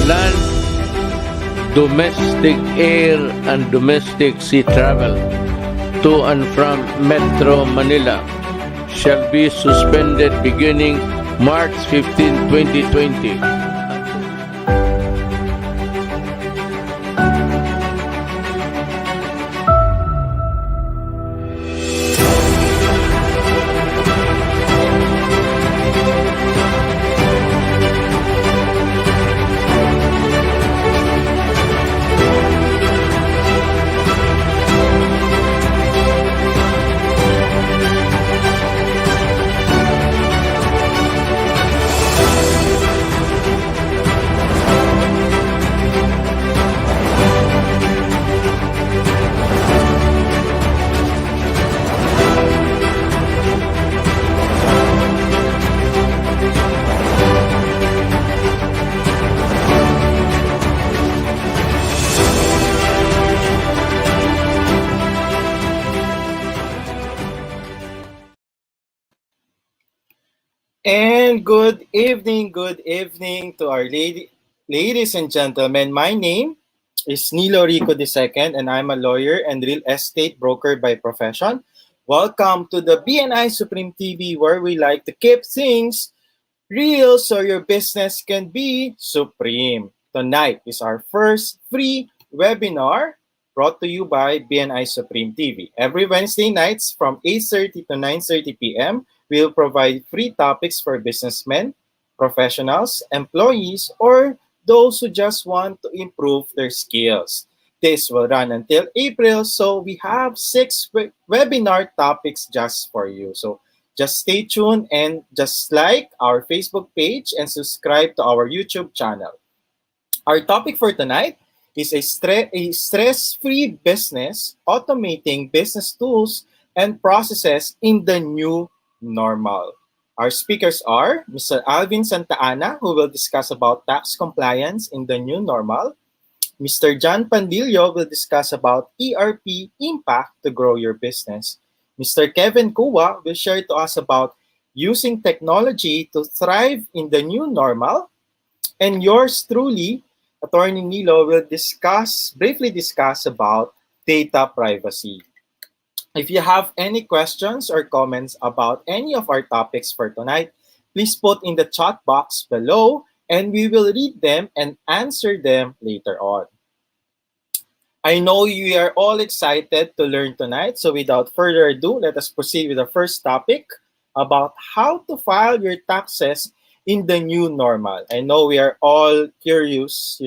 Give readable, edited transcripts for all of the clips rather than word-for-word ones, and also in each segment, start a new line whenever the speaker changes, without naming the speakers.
Land, domestic air and domestic sea travel to and from Metro Manila shall be suspended beginning March 15, 2020.
And good evening to our ladies and gentlemen. My name is Nilo Rico II, and I'm a lawyer and real estate broker by profession. Welcome to the BNI Supreme TV, where we like to keep things real so your business can be supreme. Tonight is our first free webinar brought to you by BNI Supreme TV. Every Wednesday nights from 8:30 to 9:30 p.m., we'll provide free topics for businessmen, professionals, employees, or those who just want to improve their skills. This will run until April, so we have 6 webinar topics just for you. So just stay tuned and just like our Facebook page and subscribe to our YouTube channel. Our topic for tonight is a stress-free business, automating business tools and processes in the new normal. Our speakers are Mr. Alvin Santa Ana, who will discuss about tax compliance in the new normal. Mr. John Pandillo will discuss about ERP impact to grow your business. Mr. Kevin Kuwa will share to us about using technology to thrive in the new normal. And yours truly, Attorney Nilo, will briefly discuss about data privacy. If you have any questions or comments about any of our topics for tonight, please put in the chat box below and we will read them and answer them later on. I know you are all excited to learn tonight, so without further ado, let us proceed with the first topic about how to file your taxes in the new normal. I know we are all curious,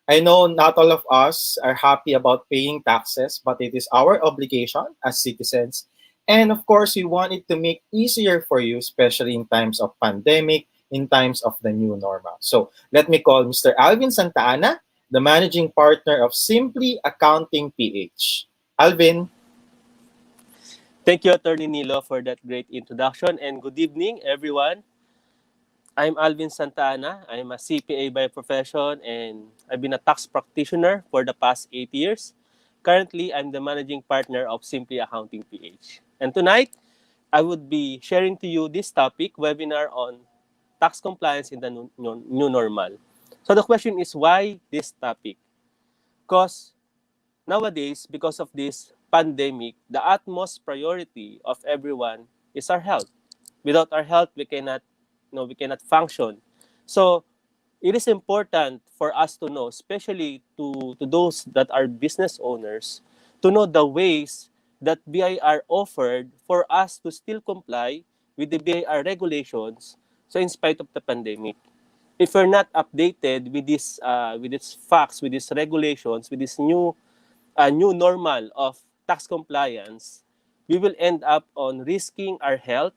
I know not all of us are happy about paying taxes, but it is our obligation as citizens. And of course, we want it to make easier for you, especially in times of pandemic, in times of the new normal. So let me call Mr. Alvin Santa Ana, the managing partner of Simply Accounting PH. Alvin.
Thank you, Attorney Nilo, for that great introduction. And good evening, everyone. I'm Alvin Santa Ana. I'm a CPA by profession, and I've been a tax practitioner for the past 8 years. Currently, I'm the managing partner of Simply Accounting PH. And tonight, I would be sharing to you this topic webinar on tax compliance in the new normal. So the question is, why this topic? Because nowadays, because of this pandemic, the utmost priority of everyone is our health. Without our health, we cannot function. So it is important for us to know, especially to those that are business owners, to know the ways that BIR offered for us to still comply with the BIR regulations. So in spite of the pandemic, if we're not updated with these facts, with these regulations, with this new normal of tax compliance, we will end up on risking our health.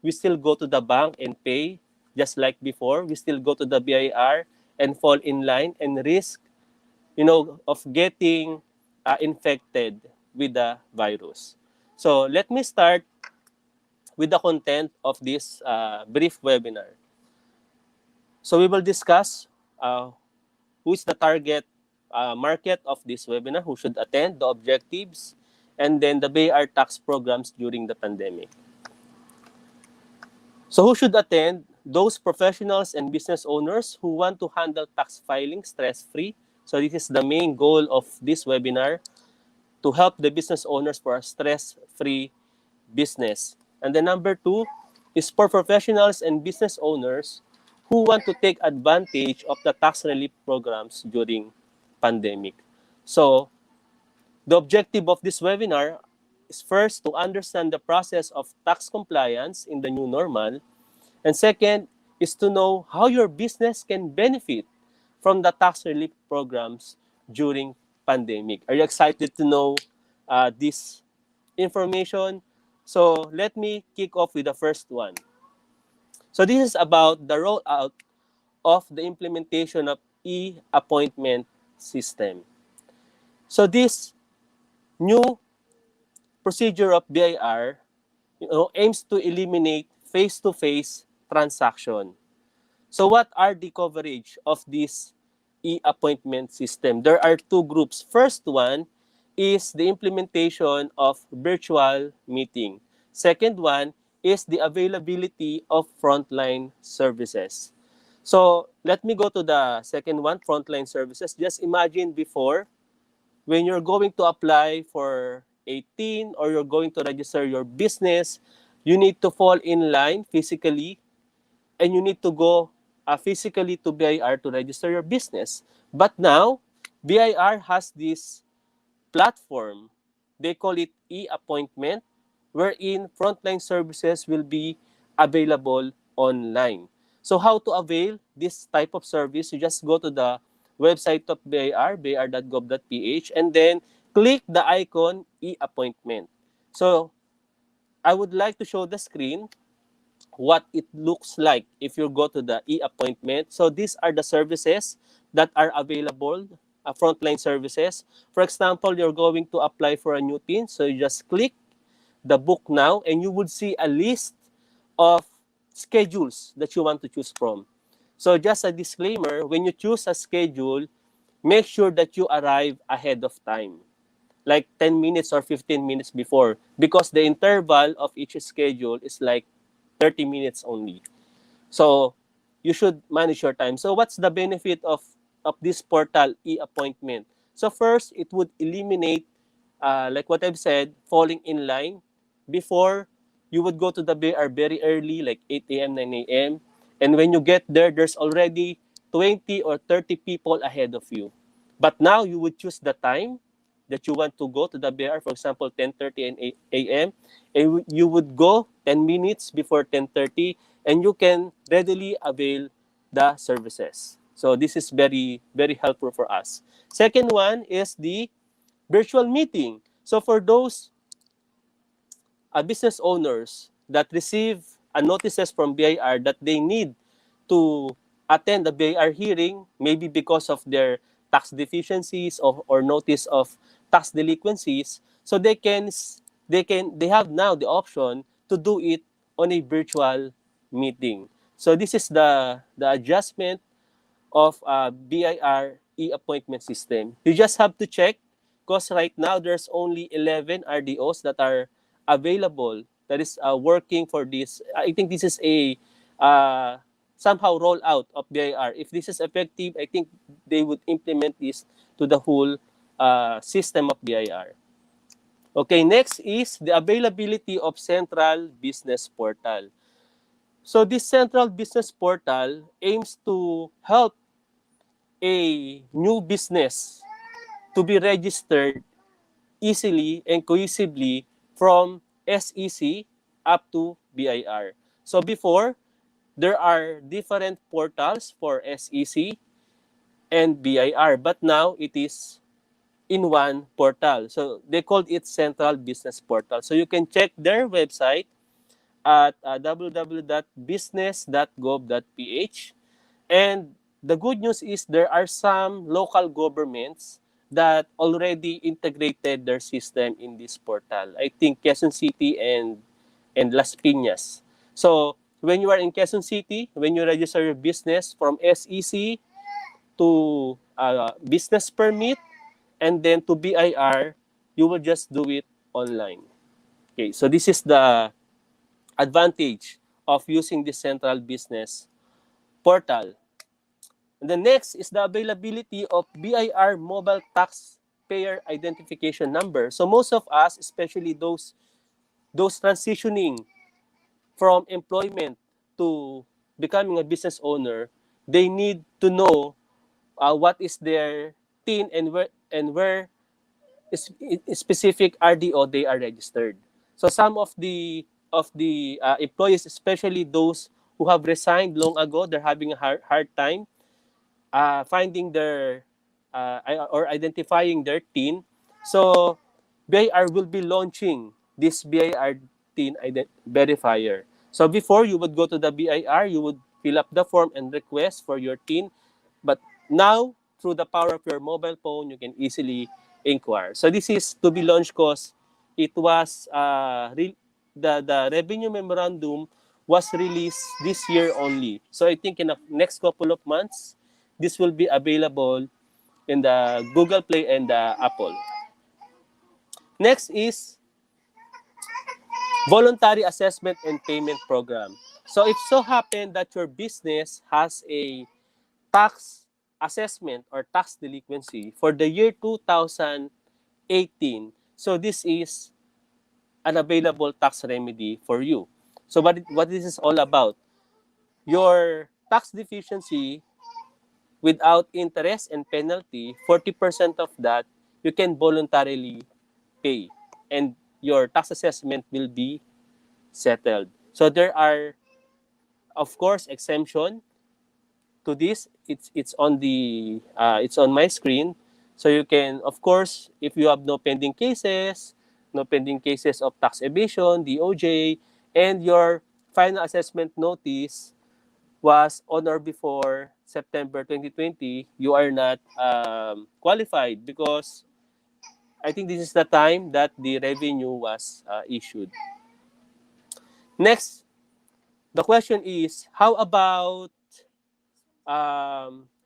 We still go to the bank and pay just like before. We still go to the BIR and fall in line and risk, of getting infected with the virus. So let me start with the content of this brief webinar. So we will discuss uh, who is the target market of this webinar, who should attend, the objectives, and then the BIR tax programs during the pandemic. So who should attend? Those professionals and business owners who want to handle tax filing stress-free. So this is the main goal of this webinar, to help the business owners for a stress-free business. And the number two is for professionals and business owners who want to take advantage of the tax relief programs during pandemic. So the objective of this webinar is first to understand the process of tax compliance in the new normal. And second is to know how your business can benefit from the tax relief programs during pandemic. Are you excited to know this information? So let me kick off with the first one. So this is about the rollout of the implementation of e-appointment system. So this new procedure of BIR, aims to eliminate face-to-face transaction. So what are the coverage of this e-appointment system? There are two groups. First one is the implementation of virtual meeting. Second one is the availability of frontline services. So let me go to the second one, frontline services. Just imagine before, when you're going to apply for 18 or you're going to register your business, you need to fall in line physically, and you need to go physically to BIR to register your business. But now, BIR has this platform. They call it e-appointment, wherein frontline services will be available online. So how to avail this type of service? You just go to the website of BIR, bir.gov.ph, and then click the icon e-appointment. So I would like to show the screen what it looks like if you go to the e-appointment. So these are the services that are available, frontline services. For example, you're going to apply for a new PIN, so you just click the book now, and you would see a list of schedules that you want to choose from. So just a disclaimer, when you choose a schedule, make sure that you arrive ahead of time, like 10 minutes or 15 minutes before, because the interval of each schedule is like 30 minutes only. So you should manage your time. So what's the benefit of this portal e-appointment? So first, it would eliminate, like what I've said, falling in line. Before, you would go to the BR very early, like 8 a.m., 9 a.m. And when you get there, there's already 20 or 30 people ahead of you. But now you would choose the time that you want to go to the BR, for example, 10:30 a.m., and you would go 10 minutes before 10:30, and you can readily avail the services. So this is very, very helpful for us. Second one is the virtual meeting. So for those business owners that receive notices from BIR that they need to attend the BIR hearing, maybe because of their tax deficiencies or notice of tax delinquencies, so they have now the option to do it on a virtual meeting. So this is the adjustment of BIR e-appointment system. You just have to check, because right now there's only 11 RDOs that are available that is working for this. I think this is a uh, somehow rollout of BIR. If this is effective, I think they would implement this to the whole system of BIR. Okay, next is the availability of Central Business Portal. So this Central Business Portal aims to help a new business to be registered easily and cohesively from SEC up to BIR. So before, there are different portals for SEC and BIR, but now it is in one portal. So they called it Central Business Portal. So you can check their website at www.business.gov.ph. And the good news is there are some local governments that already integrated their system in this portal. I think Quezon City and Las Piñas. So when you are in Quezon City, when you register your business from SEC to business permit and then to BIR, you will just do it online. Okay, so this is the advantage of using the central business portal. And the next is the availability of BIR mobile taxpayer identification number. So most of us, especially those transitioning from employment to becoming a business owner, they need to know what is their TIN and where specific RDO they are registered. So some of the employees, especially those who have resigned long ago, they're having a hard time finding their or identifying their TIN. So BIR will be launching this BIR TIN verifier. So before you would go to the BIR, you would fill up the form and request for your TIN. But now, through the power of your mobile phone, you can easily inquire. So this is to be launched because it was the revenue memorandum was released this year only. So I think in the next couple of months, this will be available in the Google Play and the Apple. Next is voluntary assessment and payment program. So if so happen that your business has a tax assessment or tax delinquency for the year 2018, so this is an available tax remedy for you. So what this is all about, your tax deficiency without interest and penalty, 40% of that you can voluntarily pay and your tax assessment will be settled. So there are, of course, exemption to this. It's on my screen. So you can, of course, if you have no pending cases of tax evasion, DOJ, and your final assessment notice was on or before September 2020, you are not qualified because I think this is the time that the revenue was issued. Next, the question is, how about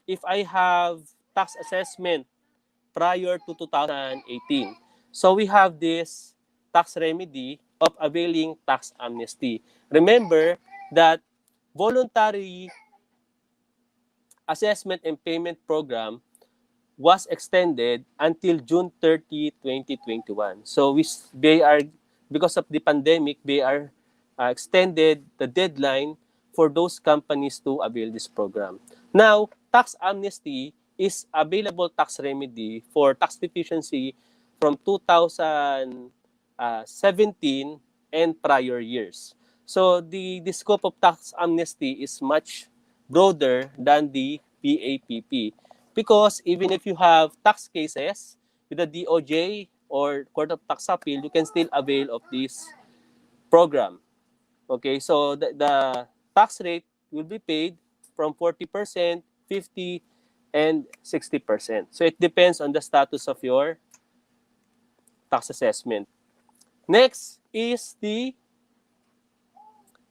if I have tax assessment prior to 2018? So we have this tax remedy of availing tax amnesty. Remember that voluntary assessment and payment program was extended until June 30, 2021. So because of the pandemic, extended the deadline for those companies to avail this program. Now, tax amnesty is available tax remedy for tax deficiency from 2017 and prior years. So the scope of tax amnesty is much broader than the PAPP because even if you have tax cases with the DOJ or Court of Tax Appeal, you can still avail of this program. Okay, so the tax rate will be paid from 40%, 50%, and 60%. So it depends on the status of your tax assessment. Next is the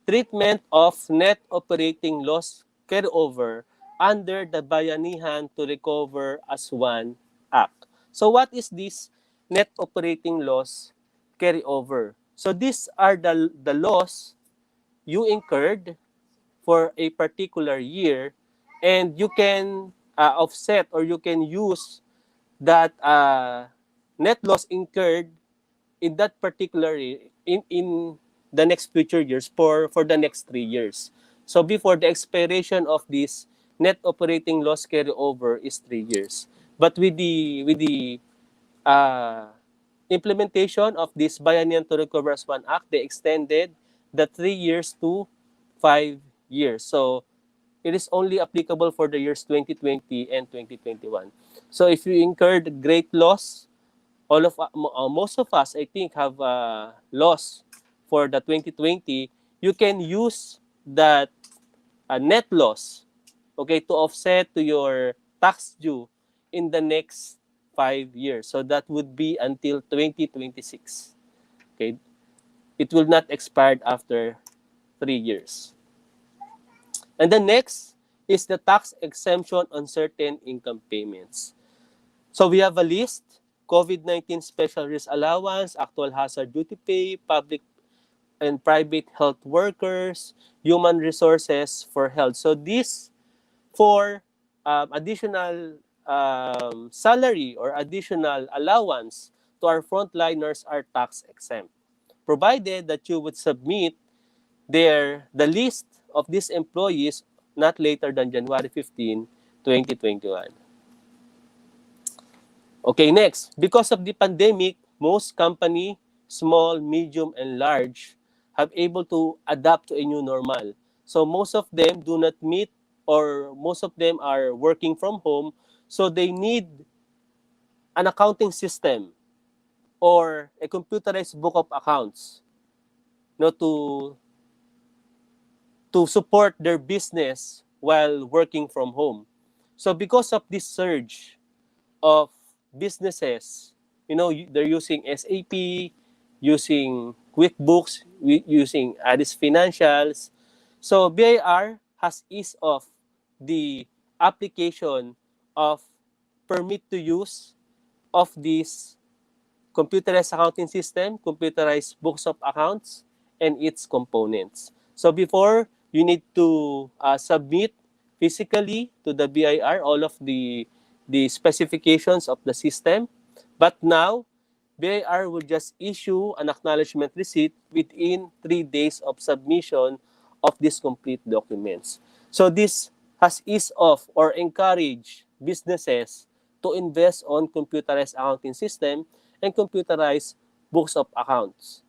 treatment of net operating loss carryover under the Bayanihan to Recover as One Act. So what is this net operating loss carryover? So these are the loss you incurred for a particular year, and you can offset, or you can use that net loss incurred in that particular in the next future years for the next 3 years. So before, the expiration of this net operating loss carryover is 3 years. But with the uh, implementation of this Bayanihan to Recover as One Act, they extended the 3 years to 5 years. So it is only applicable for the years 2020 and 2021. So if you incurred great loss, most of us, I think, have loss for the 2020. You can use that net loss, okay, to offset to your tax due in the next 5 years. So that would be until 2026. Okay, it will not expire after 3 years. And the next is the tax exemption on certain income payments. So we have a list: COVID-19 special risk allowance, actual hazard duty pay, public and private health workers, human resources for health. So these for additional salary or additional allowance to our frontliners are tax exempt, provided that you would submit the list of these employees not later than January 15, 2021. Okay, next. Because of the pandemic, most company, small, medium, and large, have able to adapt to a new normal. So most of them do not meet, or most of them are working from home. So they need an accounting system or a computerized book of accounts, to support their business while working from home. So because of this surge of businesses, they're using SAP, using QuickBooks, using Addis Financials. So BIR has eased off the application of permit to use of this computerized accounting system, computerized books of accounts, and its components. So before, you need to submit physically to the BIR all of the specifications of the system. But now, BIR will just issue an acknowledgement receipt within 3 days of submission of these complete documents. So this has eased off or encouraged businesses to invest on computerized accounting system and computerized books of accounts,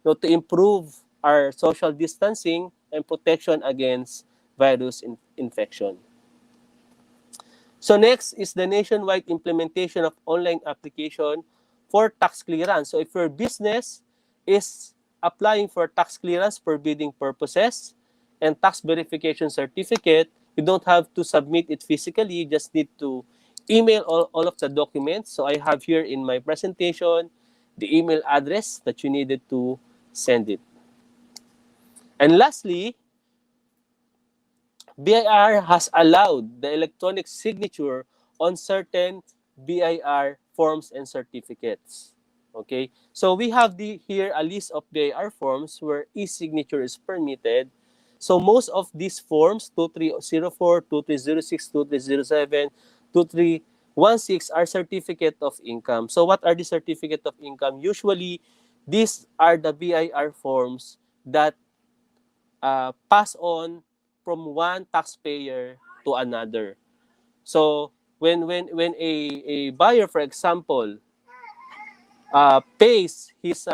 to improve our social distancing and protection against virus infection. So next is the nationwide implementation of online application for tax clearance. So if your business is applying for tax clearance for bidding purposes and tax verification certificate, you don't have to submit it physically. You just need to email all of the documents. So I have here in my presentation the email address that you needed to send it. And lastly, BIR has allowed the electronic signature on certain BIR forms and certificates. Okay, so we have here a list of BIR forms where e-signature is permitted. So most of these forms, 2304, 2306, 2307, 2316, are certificate of income. So what are the certificate of income? Usually, these are the BIR forms that pass on from one taxpayer to another. So when a buyer, for example, pays his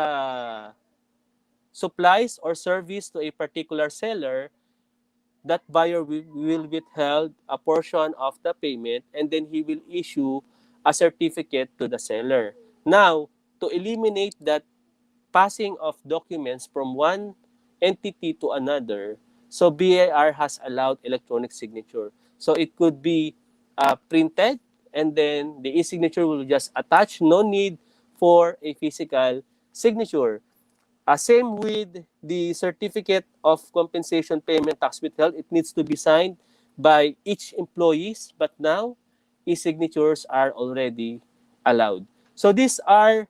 supplies or service to a particular seller, that buyer will withhold a portion of the payment, and then he will issue a certificate to the seller. Now, to eliminate that passing of documents from one entity to another, so BIR has allowed electronic signature. So it could be printed, and then the e-signature will just attach. No need for a physical signature. Same with the certificate of compensation payment tax withheld. It needs to be signed by each employees, but now e-signatures are already allowed. So these are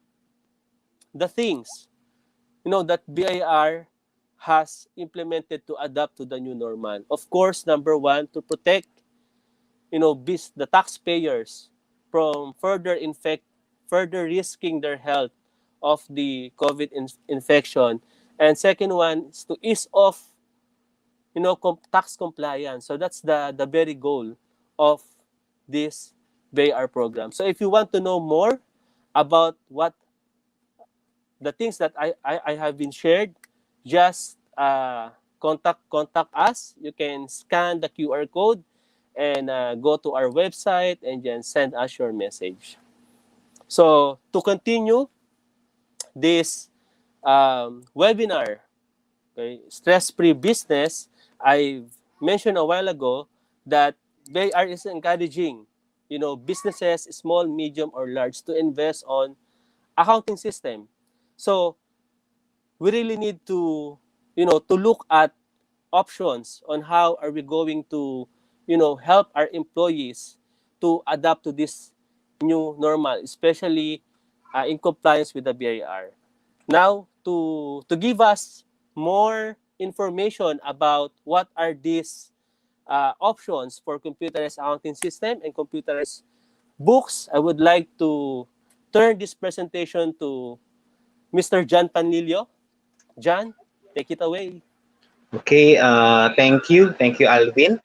the things that BIR has implemented to adapt to the new normal. Of course, number one, to protect, the taxpayers from further risking their health of the COVID infection. And second one is to ease off, tax compliance. So that's the very goal of this BIR program. So if you want to know more about what the things that I have been shared, just contact us. You can scan the QR code and go to our website and then send us your message. So to continue this webinar, okay, stress-free business, I mentioned a while ago that BIR is encouraging, businesses, small, medium, or large, to invest on accounting system. So we really need to, to look at options on how are we going to, help our employees to adapt to this new normal, especially in compliance with the BIR. Now, to give us more information about what are these options for computerized accounting system and computerized books, I would like to turn this presentation to Mr. John Panlilio. John, take it away.
Okay, thank you. Thank you, Alvin.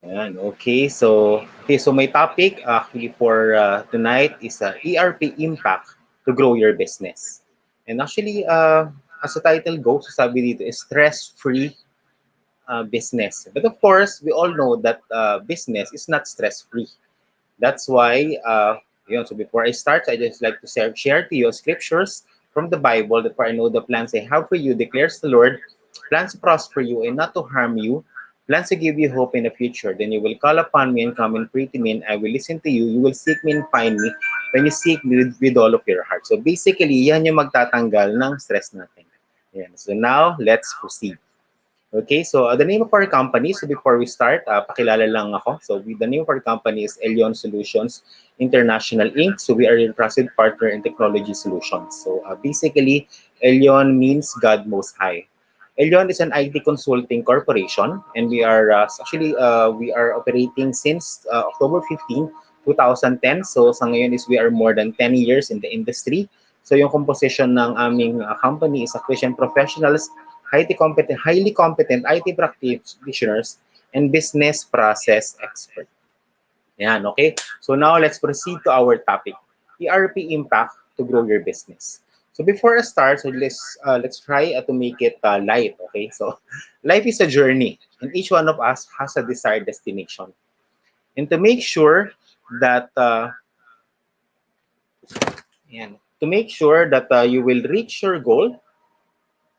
Ayan, okay, so my topic actually for tonight is ERP impact to grow your business. And actually, as the title goes, sabi dito is stress-free business. But of course, we all know that business is not stress-free. That's why, so before I start, I just like to share to you scriptures from the Bible that for I know the plans I have for you, declares the Lord, plans to prosper you and not to harm you, plans to give you hope in the future. Then you will call upon me and come and pray to me, and I will listen to you. You will seek me and find me when you seek me with all of your heart. So basically, yan yung magtatanggal ng stress natin. Yan. So now, let's proceed. Okay, so the name of our company, so before we start, pakilala lang ako. So the name of our company is Elion Solutions International Inc. So we are a trusted partner in technology solutions. So basically, Elion means God Most High. Elion is an IT consulting corporation, and we are operating since October 15, 2010. So sa ngayon is we are more than 10 years in the industry. So yung composition ng aming company is a Christian professionals, highly competent IT practitioners, and business process expert. Yan, okay? So now let's proceed to our topic, ERP impact to grow your business. So before I start, so let's try to make it light, okay? So life is a journey, and each one of us has a desired destination. And to make sure that you will reach your goal,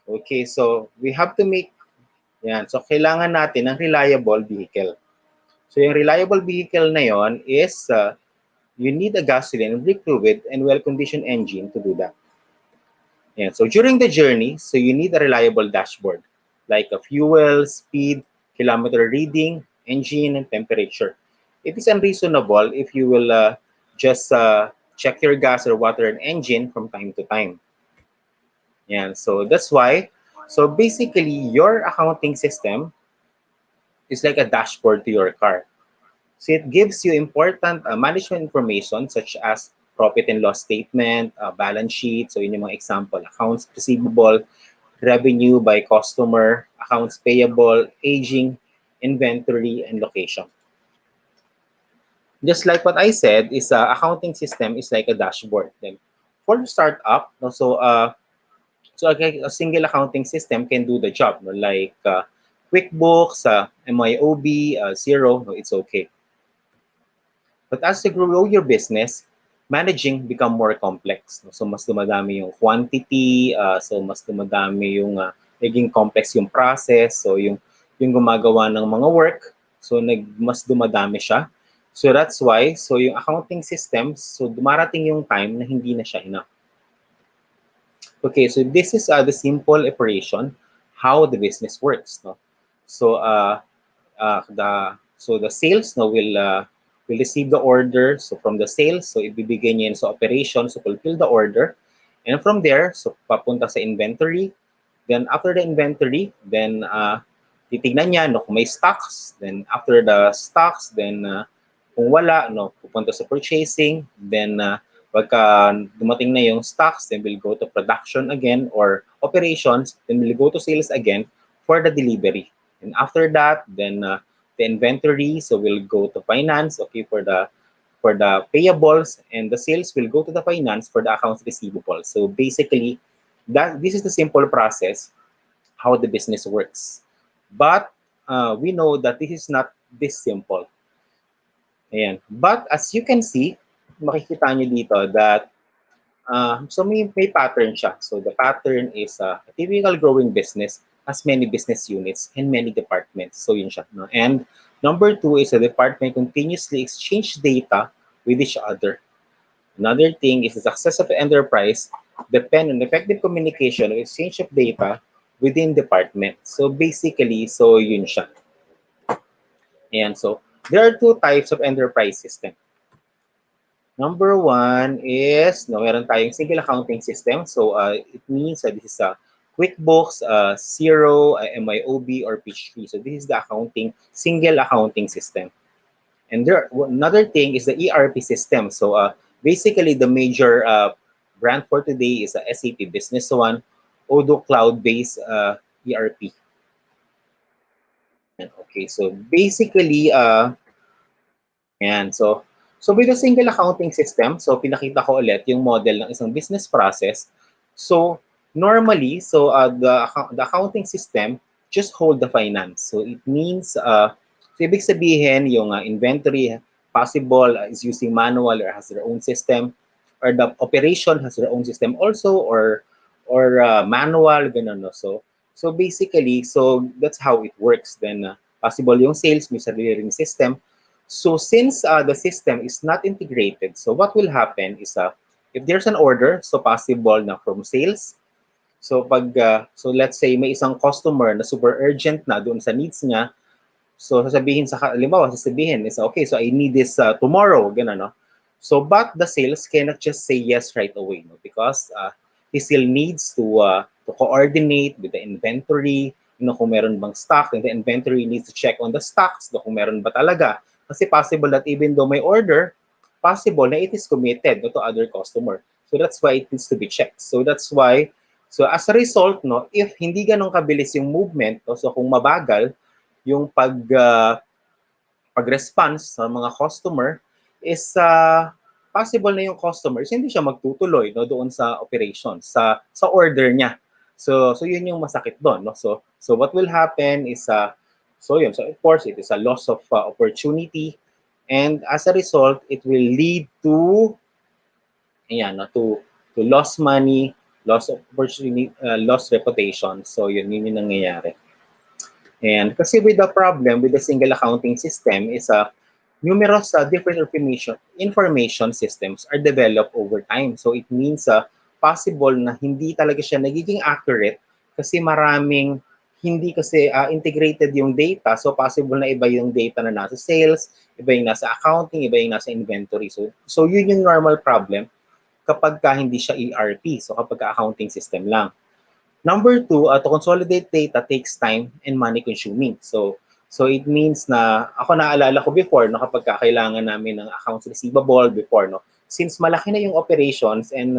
okay, so we have to make so kailangan natin ng reliable vehicle. So yung reliable vehicle na yon is you need a gasoline, brake fluid, and well-conditioned engine to do that. Yan. So during the journey, so you need a reliable dashboard, like a fuel, speed, kilometer reading, engine, and temperature. It is unreasonable if you will just check your gas or water and engine from time to time. Yeah, so that's why. So basically, your accounting system is like a dashboard to your car. So it gives you important management information such as profit and loss statement, balance sheet. So yun yung mga example, accounts receivable, revenue by customer, accounts payable, aging, inventory, and location. Just like what I said, is accounting system is like a dashboard. Then for the startup, so a single accounting system can do the job, no? Like QuickBooks, MYOB, Xero, no, it's okay. But as you grow your business, managing become more complex. No? So mas dumadami yung quantity, so mas dumadami yung naging complex yung process, so yung gumagawa ng mga work, so mas dumadami siya. So that's why, so yung accounting systems, so dumarating yung time na hindi na siya enough. Okay, so this is the simple operation how the business works. No? So the sales will receive the order. So from the sales, so ibibigay niya sa operation, so fulfill the order, And from there, so papunta sa inventory. Then after the inventory, then titignan niya no, kung may stocks. Then after the stocks, then kung wala, no, pupunta sa purchasing. Then pagka dumating na yung stocks, then we'll go to production again or operations. Then we'll go to sales again for the delivery. And after that, then the inventory, so we'll go to finance, okay, for the payables, and the sales will go to the finance for the accounts receivable. So basically, that this is the simple process how the business works. But we know that this is not this simple. Ayan. But as you can see, makikita nyo dito that so may pattern siya. So the pattern is a typical growing business has many business units and many departments. So yun siya. No? And number two is the department continuously exchange data with each other. Another thing is the success of the enterprise depend on effective communication or exchange of data within department. So basically, so yun siya. And so there are two types of enterprise system. Number one is, no, meron tayong single accounting system. So it means that this is a QuickBooks, Xero, MYOB, or Peachtree. So this is the single accounting system. And there, another thing is the ERP system. So basically, the major brand for today is the SAP Business One, Odoo Cloud-based ERP. And okay, so basically, and so with a single accounting system, so pinakita ko ulit yung model ng isang business process. So normally, so the accounting system just hold the finance. So it means, so ibig sabihin yung inventory possible is using manual or has their own system, or the operation has their own system also, or manual, ganun, no? So basically, so that's how it works. Then possible yung sales, may sarili ring system. So since the system is not integrated, so what will happen is if there's an order, so possible na from sales. So pag so let's say may isang customer na super urgent na doon sa needs niya, so sasabihin sa halimbawa sasabihin is okay, so I need this tomorrow, ganun, no? So but the sales cannot just say yes right away, no? Because he still needs to coordinate with the inventory, you know, kung meron bang stock, and the inventory needs to check on the stocks, no, kung meron ba talaga. Kasi possible that even though may order, possible na it is committed, no, to other customer. So that's why it needs to be checked. So that's why, so as a result, no, if hindi ganun kabilis yung movement, no, so kung mabagal yung pag-response sa mga customer, is possible na yung customers hindi siya magtutuloy, no, doon sa operation, sa order niya. So yun yung masakit doon, no? So what will happen is so yun, so of course it is a loss of opportunity, and as a result it will lead to ayan, no, to lost money, loss of opportunity, lost reputation. So yun yung nangyayari. And kasi with the problem with the single accounting system is numerous different information systems are developed over time. So it means possible na hindi talaga siya nagiging accurate kasi maraming hindi kasi integrated yung data. So possible na iba yung data na nasa sales, iba yung nasa accounting, iba yung nasa inventory. So yun yung normal problem kapag hindi siya ERP. So kapag accounting system lang. Number two, to consolidate data takes time and money consuming. So it means na, ako naalala ko before, no, kapag kailangan namin ng accounts receivable before, no, since malaki na yung operations and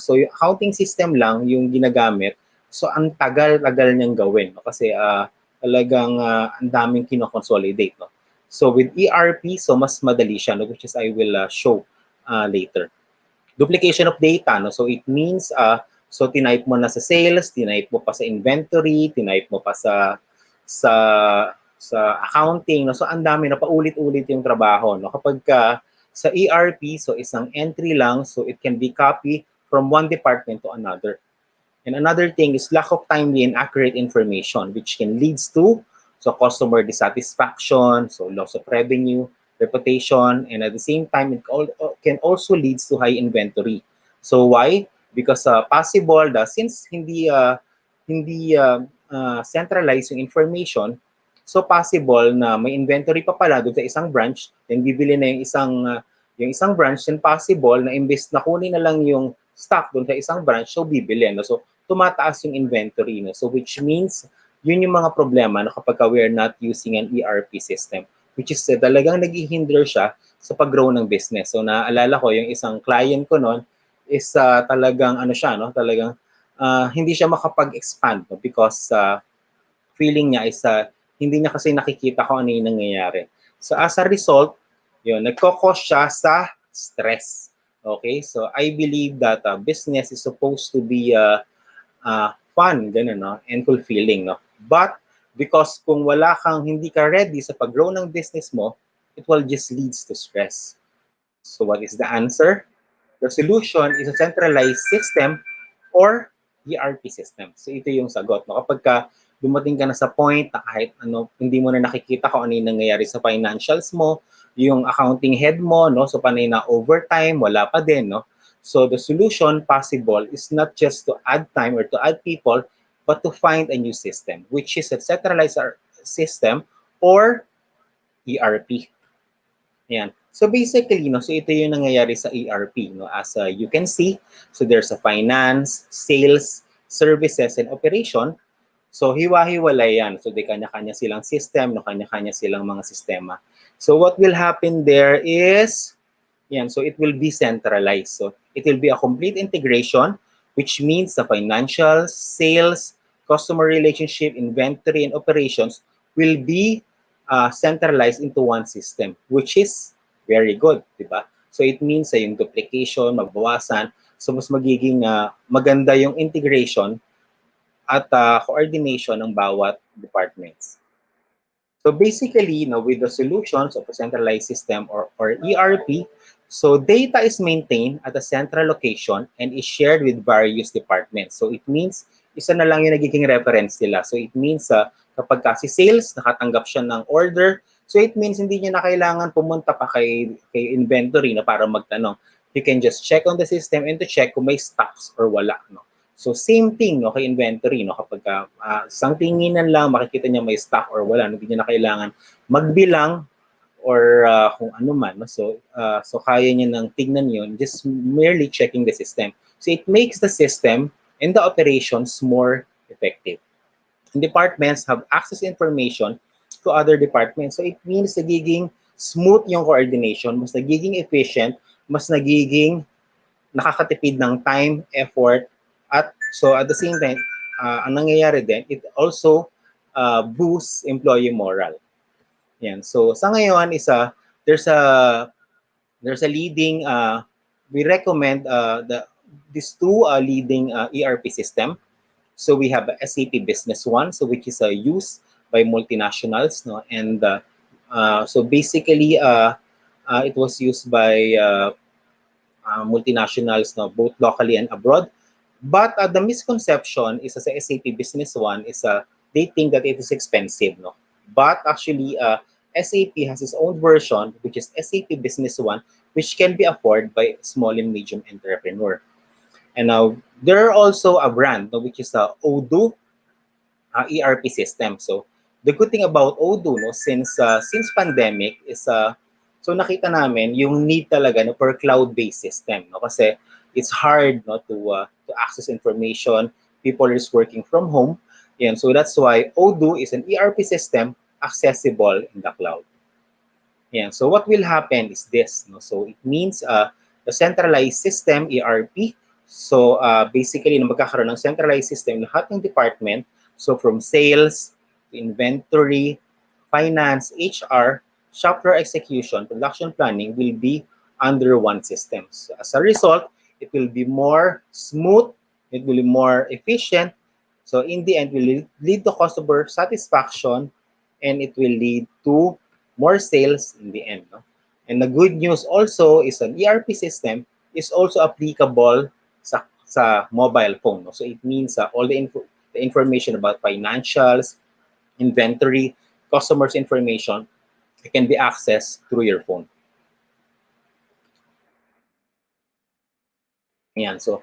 so yung accounting system lang yung ginagamit, so ang tagal-tagal niyang gawin, no, kasi talagang ang daming kino-consolidate. No? So with ERP, so mas madali siya, no, which is I will show later. Duplication of data, no? So it means so tinype mo na sa sales, tinype mo pa sa inventory, tinype mo pa sa accounting, no? So ang dami na paulit-ulit yung trabaho, no? Kapag sa ERP, so isang entry lang, so it can be copied from one department to another. And another thing is lack of timely and accurate information, which can leads to so customer dissatisfaction, so loss of revenue, reputation, and at the same time, it can also leads to high inventory. So why? Because possible that since hindi centralized yung information, so possible na may inventory pa pala doon sa isang branch, then bibili na yung isang branch, then possible na imbes na kunin na lang yung stock doon sa isang branch, so bibili. No? So, tumataas yung inventory. No? So, which means, yun yung mga problema no, kapag we are not using an ERP system, which is talagang naghihinder siya sa pag-grow ng business. So, naalala ko, yung isang client ko noon is talagang, ano siya, no? Talagang hindi siya makapag-expand no? Because feeling niya is hindi niya kasi nakikita kung ano yung nangyayari. So as a result, yun, nagkakos siya sa stress. Okay? So I believe that business is supposed to be fun, ganun, no? And fulfilling. No? But because kung wala kang, hindi ka ready sa pag-grow ng business mo, it will just leads to stress. So what is the answer? The solution is a centralized system or ERP system. So ito yung sagot. No? Kapag dumating ka na sa point na kahit ano, hindi mo na nakikita kung ano yung nangyayari sa financials mo, yung accounting head mo, no? So panay na overtime, wala pa din. No? So the solution possible is not just to add time or to add people, but to find a new system, which is a centralized system or ERP. Ayan. So basically, no, so ito yung nangyayari sa ERP. No, as you can see, so there's a finance, sales, services, and operation. So hiwa-hiwalay yan. So they kanya-kanya silang system, no, kanya-kanya silang mga sistema. So what will happen there is, yan, so it will be centralized. So it will be a complete integration, which means the financial, sales, customer relationship, inventory, and operations will be centralized into one system, which is very good, di ba? So it means yung duplication, magbawasan. So mas magiging maganda yung integration at coordination ng bawat departments. So basically, with the solutions of a centralized system or ERP, so data is maintained at a central location and is shared with various departments. So it means, isa na lang yung nagiging reference nila. So it means, kapag kasi sales, nakatanggap siya ng order, so it means hindi niya na kailangan pumunta pa kay inventory na para magtanong. You can just check on the system and to check kung may stocks or wala. No? So same thing no, kay inventory. No? Kapag isang tinginan lang, makikita niya may stock or wala, hindi niya na kailangan magbilang or kung ano man. No? So kaya niya nang tignan yun, just merely checking the system. So it makes the system and the operations more effective. And departments have access information to other departments. So it means nagiging smooth yung coordination, mas nagiging efficient, mas nagiging nakakatipid ng time, effort, at so at the same time, ang nangyayari din, it also boosts employee moral. Yan. So sa ngayon, there's a leading, we recommend these two leading ERP system. So we have SAP Business One, so which is used by multinationals, no, and so basically it was used by multinationals, no, both locally and abroad. But the misconception is sa SAP Business One is they think that it is expensive, no. But actually, SAP has its own version, which is SAP Business One, which can be afforded by small and medium entrepreneur. And now there are also a brand, no, which is Odoo ERP system. So the good thing about Odoo, no, since pandemic is so nakita namin yung need talaga no, for cloud-based system, no, kasi it's hard no to access information. People is working from home, and so that's why Odoo is an ERP system accessible in the cloud. Yeah. So what will happen is this. No? So it means the centralized system, ERP. So basically, na magkakaroon ng centralized system lahat ng department. So from sales, to inventory, finance, HR, shop floor execution, production planning will be under one system. So as a result, it will be more smooth, it will be more efficient. So in the end, will lead to customer satisfaction, and it will lead to more sales in the end. No? And the good news also is an ERP system is also applicable sa mobile phone. No? So it means all the information about financials, inventory, customers information, it can be accessed through your phone. Yan. So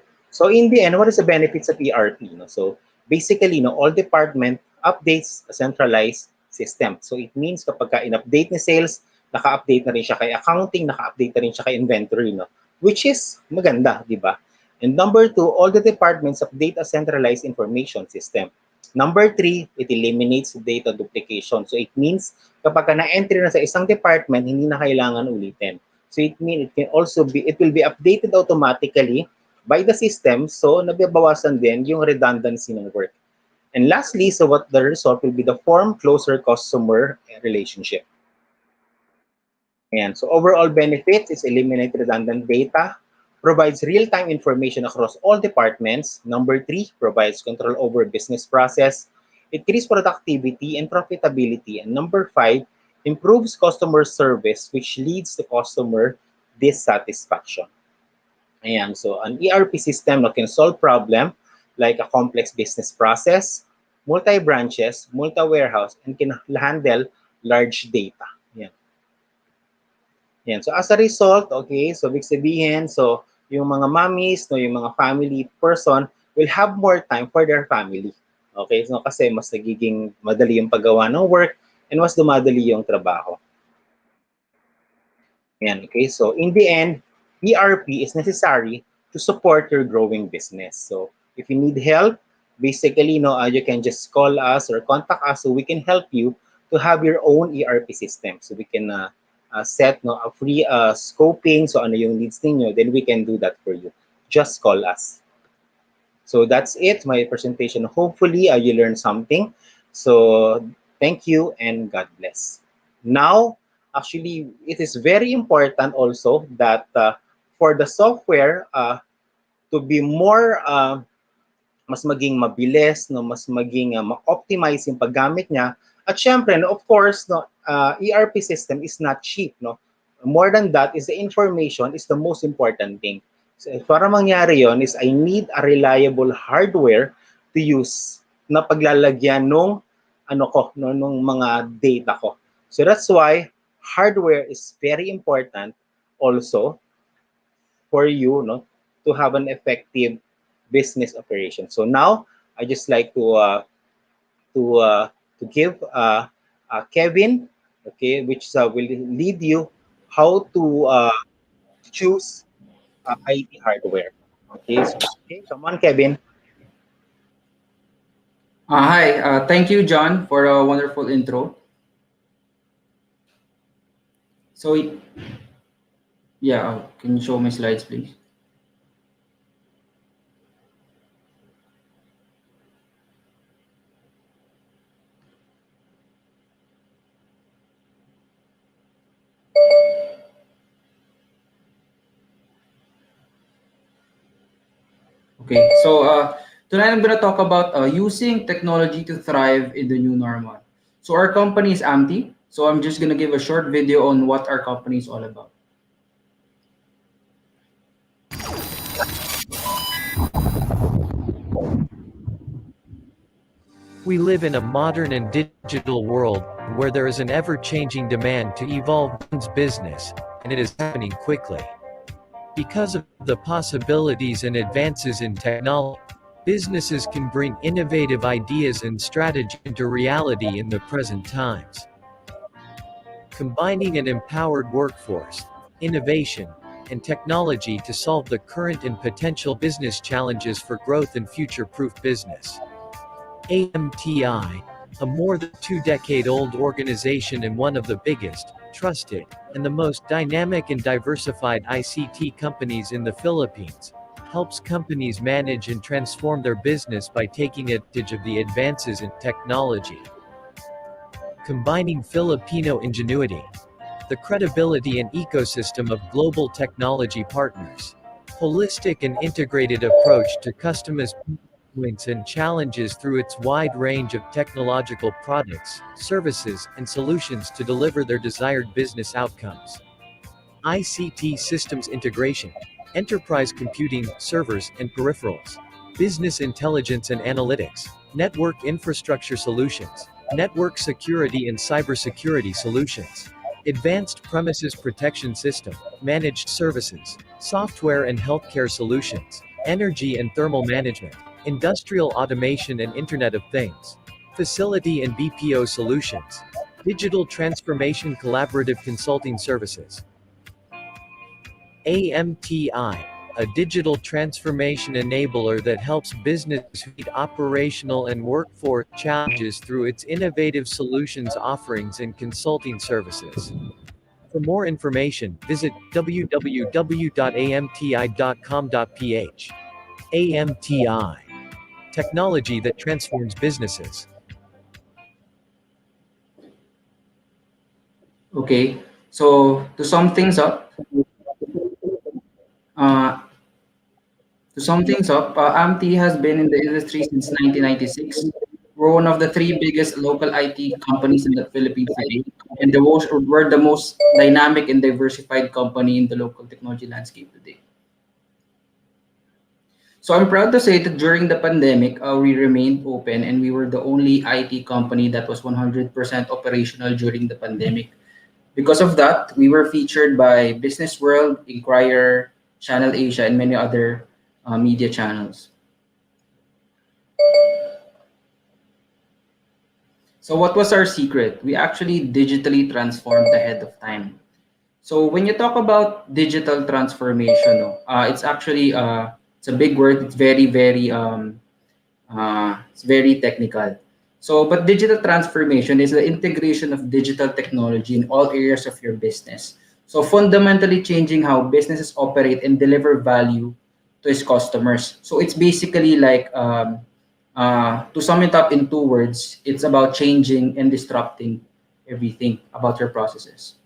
in the end, what is the benefits of ERP? No? So basically, no, all department updates a centralized system. So it means kapag in-update ni sales, naka-update na rin siya kay accounting, naka-update na rin siya kay inventory, no? Which is maganda, di ba? And number two, all the departments update a centralized information system. Number three, it eliminates data duplication. So it means kapag na-entry na sa isang department, hindi na kailangan ulitin. So it means it will be updated automatically by the system. So nababawasan din yung redundancy ng work. And lastly, so what the result will be the form closer customer relationship. Ayan. So overall benefits is eliminate redundant data, provides real-time information across all departments. Number three, provides control over business process, increase productivity and profitability. And number five, improves customer service, which leads to customer dissatisfaction. Ayan. So an ERP system that can solve problem like a complex business process, multi-branches, multi-warehouse, and can handle large data. Ayan. Yan. So as a result, okay, so big sabihin, so yung mga mommies, no, yung mga family person will have more time for their family. Okay, so kasi mas nagiging madali yung paggawa ng work and mas dumadali yung trabaho. Yan, okay, so in the end, ERP is necessary to support your growing business. So if you need help, basically, no, you can just call us or contact us so we can help you to have your own ERP system. So we can set no, a free scoping, so ano yung needs ninyo, then we can do that for you. Just call us. So that's it, my presentation. Hopefully, you learned something. So thank you and God bless. Now, actually, it is very important also that for the software to be more mas maging mabilis, no, mas maging ma-optimize yung paggamit niya. At syempre, no, of course, no, ERP system is not cheap. No? More than that, is the information is the most important thing. So, para mangyari yon is I need a reliable hardware to use na paglalagyan nung ano ko, no, nung mga data ko. So that's why hardware is very important also for you, no, to have an effective business operation. So now I just like to give Kevin, okay, which will lead you how to choose IT hardware. Okay, so okay, come on, Kevin.
Hi, thank you, John, for a wonderful intro. So, yeah, can you show my slides, please? Okay, so tonight I'm going to talk about using technology to thrive in the new normal. So our company is AMTI, so I'm just going to give a short video on what our company is all about.
We live in a modern and digital world where there is an ever-changing demand to evolve one's business, and it is happening quickly. Because of the possibilities and advances in technology, businesses can bring innovative ideas and strategy into reality in the present times. Combining an empowered workforce, innovation, and technology to solve the current and potential business challenges for growth and future-proof business. AMTI, a more than 2-decade-old organization and one of the biggest, trusted, and the most dynamic and diversified ICT companies in the Philippines, helps companies manage and transform their business by taking advantage of the advances in technology. Combining Filipino ingenuity, the credibility and ecosystem of global technology partners, holistic and integrated approach to customers' points and challenges through its wide range of technological products, services, and solutions to deliver their desired business outcomes. ICT systems integration, enterprise computing, servers and peripherals, business intelligence and analytics, network infrastructure solutions, network security and cybersecurity solutions, advanced premises protection system, managed services, software and healthcare solutions, energy and thermal management, industrial automation and Internet of Things, facility and BPO solutions, digital transformation collaborative consulting services. AMTI, a digital transformation enabler that helps businesses meet operational and workforce challenges through its innovative solutions offerings and consulting services. For more information, visit www.amti.com.ph. AMTI. Technology that transforms businesses.
Okay, so uh, AMT has been in the industry since 1996. We're one of the three biggest local IT companies in the Philippines today, and we're the most dynamic and diversified company in the local technology landscape today. So I'm proud to say that during the pandemic, we remained open and we were the only IT company that was 100% operational during the pandemic. Because of that, we were featured by Business World, Inquirer, Channel Asia, and many other media channels. So what was our secret? We actually digitally transformed ahead of time. So when you talk about digital transformation, no, it's actually it's a big word. It's very technical. So, but digital transformation is the integration of digital technology in all areas of your business. So, fundamentally changing how businesses operate and deliver value to its customers. So, it's basically like, to sum it up in two words, it's about changing and disrupting everything about your processes.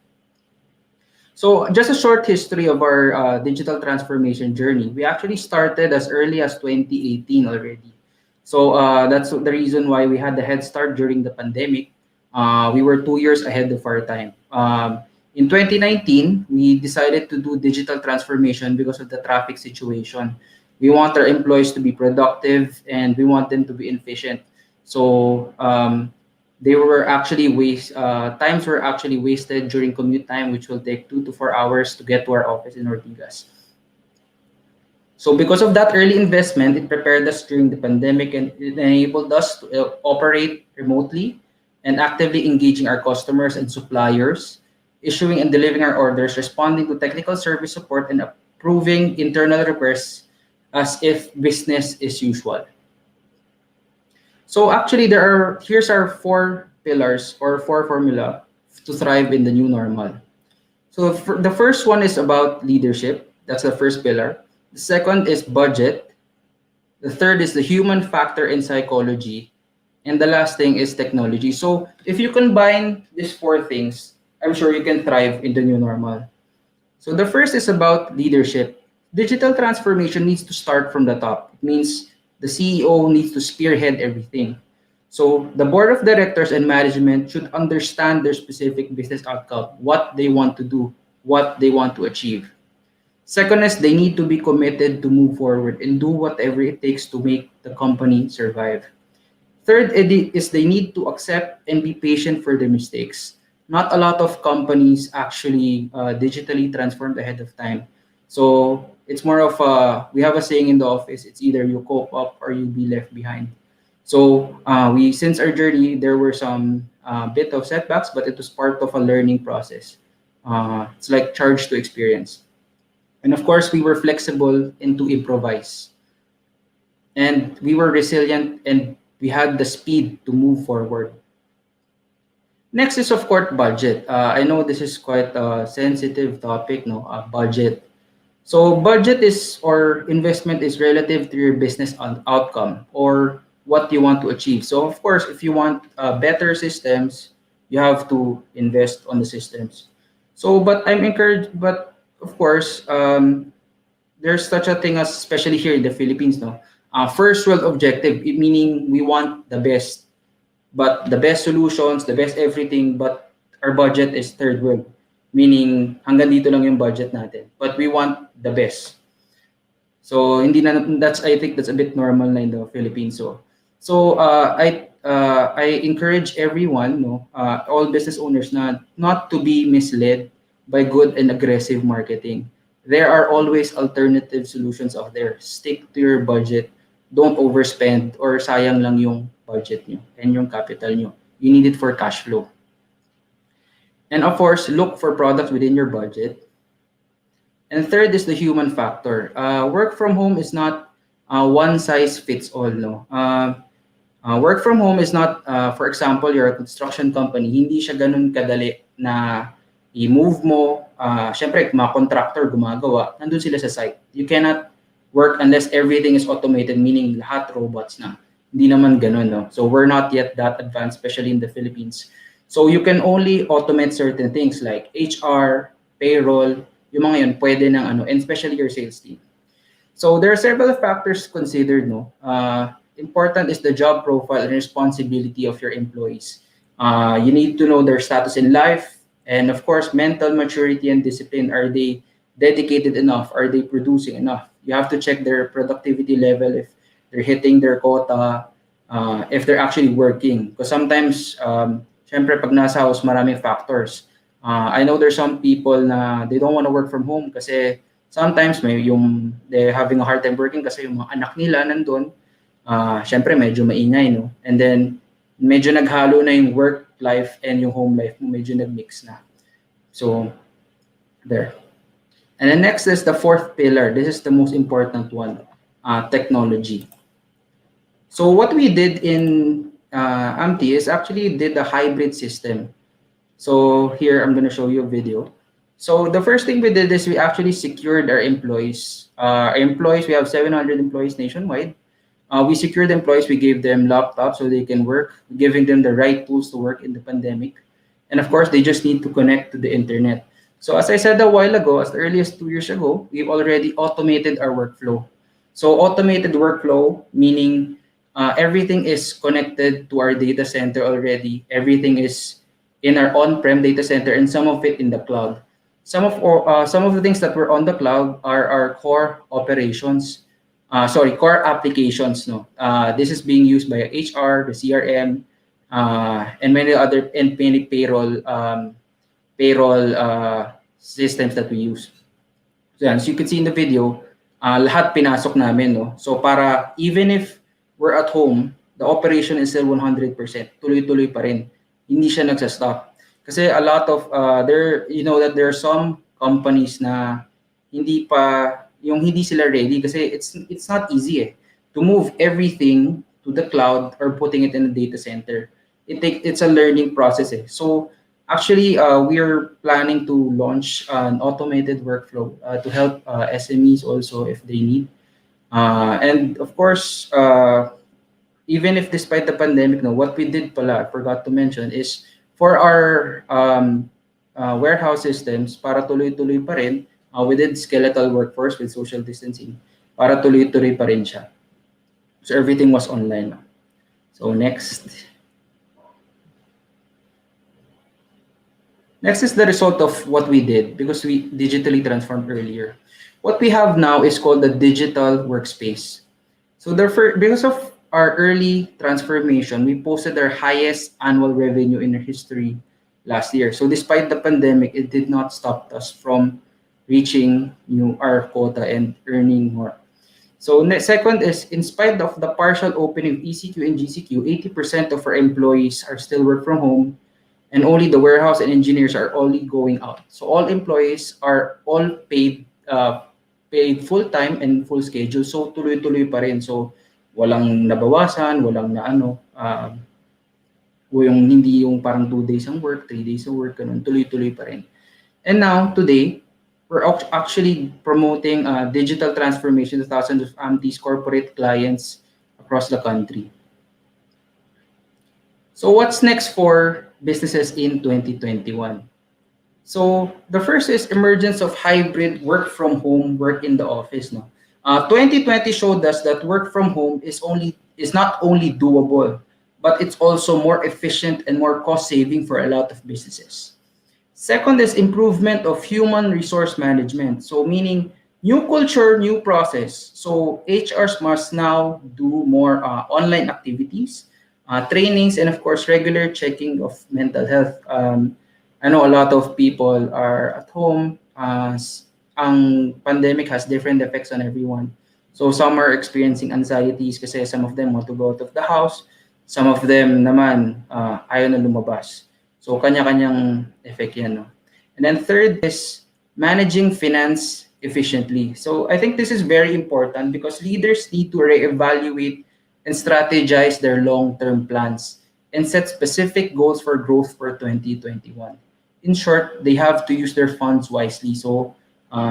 So, just a short history of our digital transformation journey. We actually started as early as 2018 already. So, that's the reason why we had the head start during the pandemic. We were 2 years ahead of our time. In 2019, we decided to do digital transformation because of the traffic situation. We want our employees to be productive and we want them to be efficient. So, they were actually times were actually wasted during commute time, which will take 2 to 4 hours to get to our office in Ortigas. So because of that early investment, it prepared us during the pandemic and it enabled us to operate remotely and actively engaging our customers and suppliers, issuing and delivering our orders, responding to technical service support, and approving internal requests as if business is usual. So actually, here's our four pillars or four formula to thrive in the new normal. So the first one is about leadership. That's the first pillar. The second is budget. The third is the human factor in psychology. And the last thing is technology. So if you combine these four things, I'm sure you can thrive in the new normal. So the first is about leadership. Digital transformation needs to start from the top. It means the CEO needs to spearhead everything. So the board of directors and management should understand their specific business outcome, what they want to do, what they want to achieve. Second is they need to be committed to move forward and do whatever it takes to make the company survive. Third is they need to accept and be patient for their mistakes. Not a lot of companies actually digitally transformed ahead of time. So it's more of we have a saying in the office, it's either you cope up or you be left behind. So we since our journey, there were some bit of setbacks, but it was part of a learning process. It's like charge to experience. And of course, we were flexible and to improvise. And we were resilient and we had the speed to move forward. Next is, of course, budget. I know this is quite a sensitive topic, no? Budget. So budget is or investment is relative to your business outcome or what you want to achieve. So of course, if you want better systems, you have to invest on the systems. So, but I'm encouraged. But of course, there's such a thing as, especially here in the Philippines, no. First world objective, meaning we want the best, but the best solutions, the best everything, but our budget is third world, meaning hanggang dito lang yung budget natin, but we want the best. So hindi na that's I think that's a bit normal na in the Philippines. I encourage everyone, no, all business owners, not to be misled by good and aggressive marketing. There are always alternative solutions out there. Stick to your budget. Don't overspend or sayang lang yung budget nyo and yung capital nyo. You need it for cash flow. And of course, look for products within your budget. And third is the human factor. Work from home is not one size fits all. No, work from home is not, for example, you're a construction company. Hindi siya ganun kadali na i-move mo. Syempre, mga contractor gumagawa, nandun sila sa site. You cannot work unless everything is automated, meaning lahat robots na. Hindi naman ganun, no? So we're not yet that advanced, especially in the Philippines. So you can only automate certain things like HR, payroll, yung mga yun, pwede ng ano, and especially your sales team. So there are several factors considered, no? Important is the job profile and responsibility of your employees. You need to know their status in life, and of course, mental maturity and discipline. Are they dedicated enough? Are they producing enough? You have to check their productivity level, if they're hitting their quota, if they're actually working. Because sometimes, syempre, pag nasa house, maraming factors. I know there's some people na they don't want to work from home kasi sometimes may yung they're having a hard time working kasi yung mga anak nila nandun. Syempre medyo maingay, no? And then medyo naghalo na yung work life and yung home life mo, medyo nagmix na. So there. And then next is the fourth pillar. This is the most important one, technology. So what we did in AMTI is actually did a hybrid system. So here I'm going to show you a video. So the first thing we did is we actually secured our employees. We have 700 employees nationwide. We secured employees. We gave them laptops so they can work, giving them the right tools to work in the pandemic. And of course, they just need to connect to the internet. So as I said a while ago, as early as 2 years ago, we've already automated our workflow. So automated workflow, meaning everything is connected to our data center already. Everything is in our on-prem data center and some of it in the cloud. Some of the things that were on the cloud are our core operations, core applications. No, this is being used by HR, the CRM, and many payroll systems that we use. So, yan, so you can see in the video, lahat pinasok namin, no. So para even if we're at home, the operation is still 100%. Tuloy-tuloy pa rin. Hindi siya nagsa-stop. Kasi a lot of that there are some companies na hindi sila ready kasi it's not easy to move everything to the cloud or putting it in a data center. It's a learning process. So actually we're planning to launch an automated workflow to help SMEs also if they need. And of course, even if despite the pandemic, what we did pala, I forgot to mention, is for our warehouse systems, para tuloy-tuloy pa rin, we did skeletal workforce with social distancing, para tuloy-tuloy pa rin siya. So everything was online. So next. Next is the result of what we did because we digitally transformed earlier. What we have now is called the digital workspace. So because of our early transformation, we posted our highest annual revenue in our history last year. So despite the pandemic, it did not stop us from reaching our quota and earning more. So second is, in spite of the partial opening of ECQ and GCQ, 80% of our employees are still work from home, and only the warehouse and engineers are only going out. So all employees are all paid full-time and full schedule. So tuloy-tuloy pa rin. So walang nabawasan, walang hindi yung parang 2 days ang work, 3 days ang work, ganun, tuloy-tuloy pa rin. And now, today, we're actually promoting digital transformation to thousands of AMTI's corporate clients across the country. So what's next for businesses in 2021? So the first is emergence of hybrid work from home, work in the office. 2020 showed us that work from home is not only doable, but it's also more efficient and more cost saving for a lot of businesses. Second is improvement of human resource management. So meaning new culture, new process. So HRs must now do more online activities, trainings, and of course, regular checking of mental health. I know a lot of people are at home. Ang pandemic has different effects on everyone. So some are experiencing anxieties kasi some of them want to go out of the house. Some of them naman ayaw na lumabas. So kanya-kanyang effect yan. And then third is managing finance efficiently. So I think this is very important because leaders need to reevaluate and strategize their long-term plans and set specific goals for growth for 2021. In short, they have to use their funds wisely. So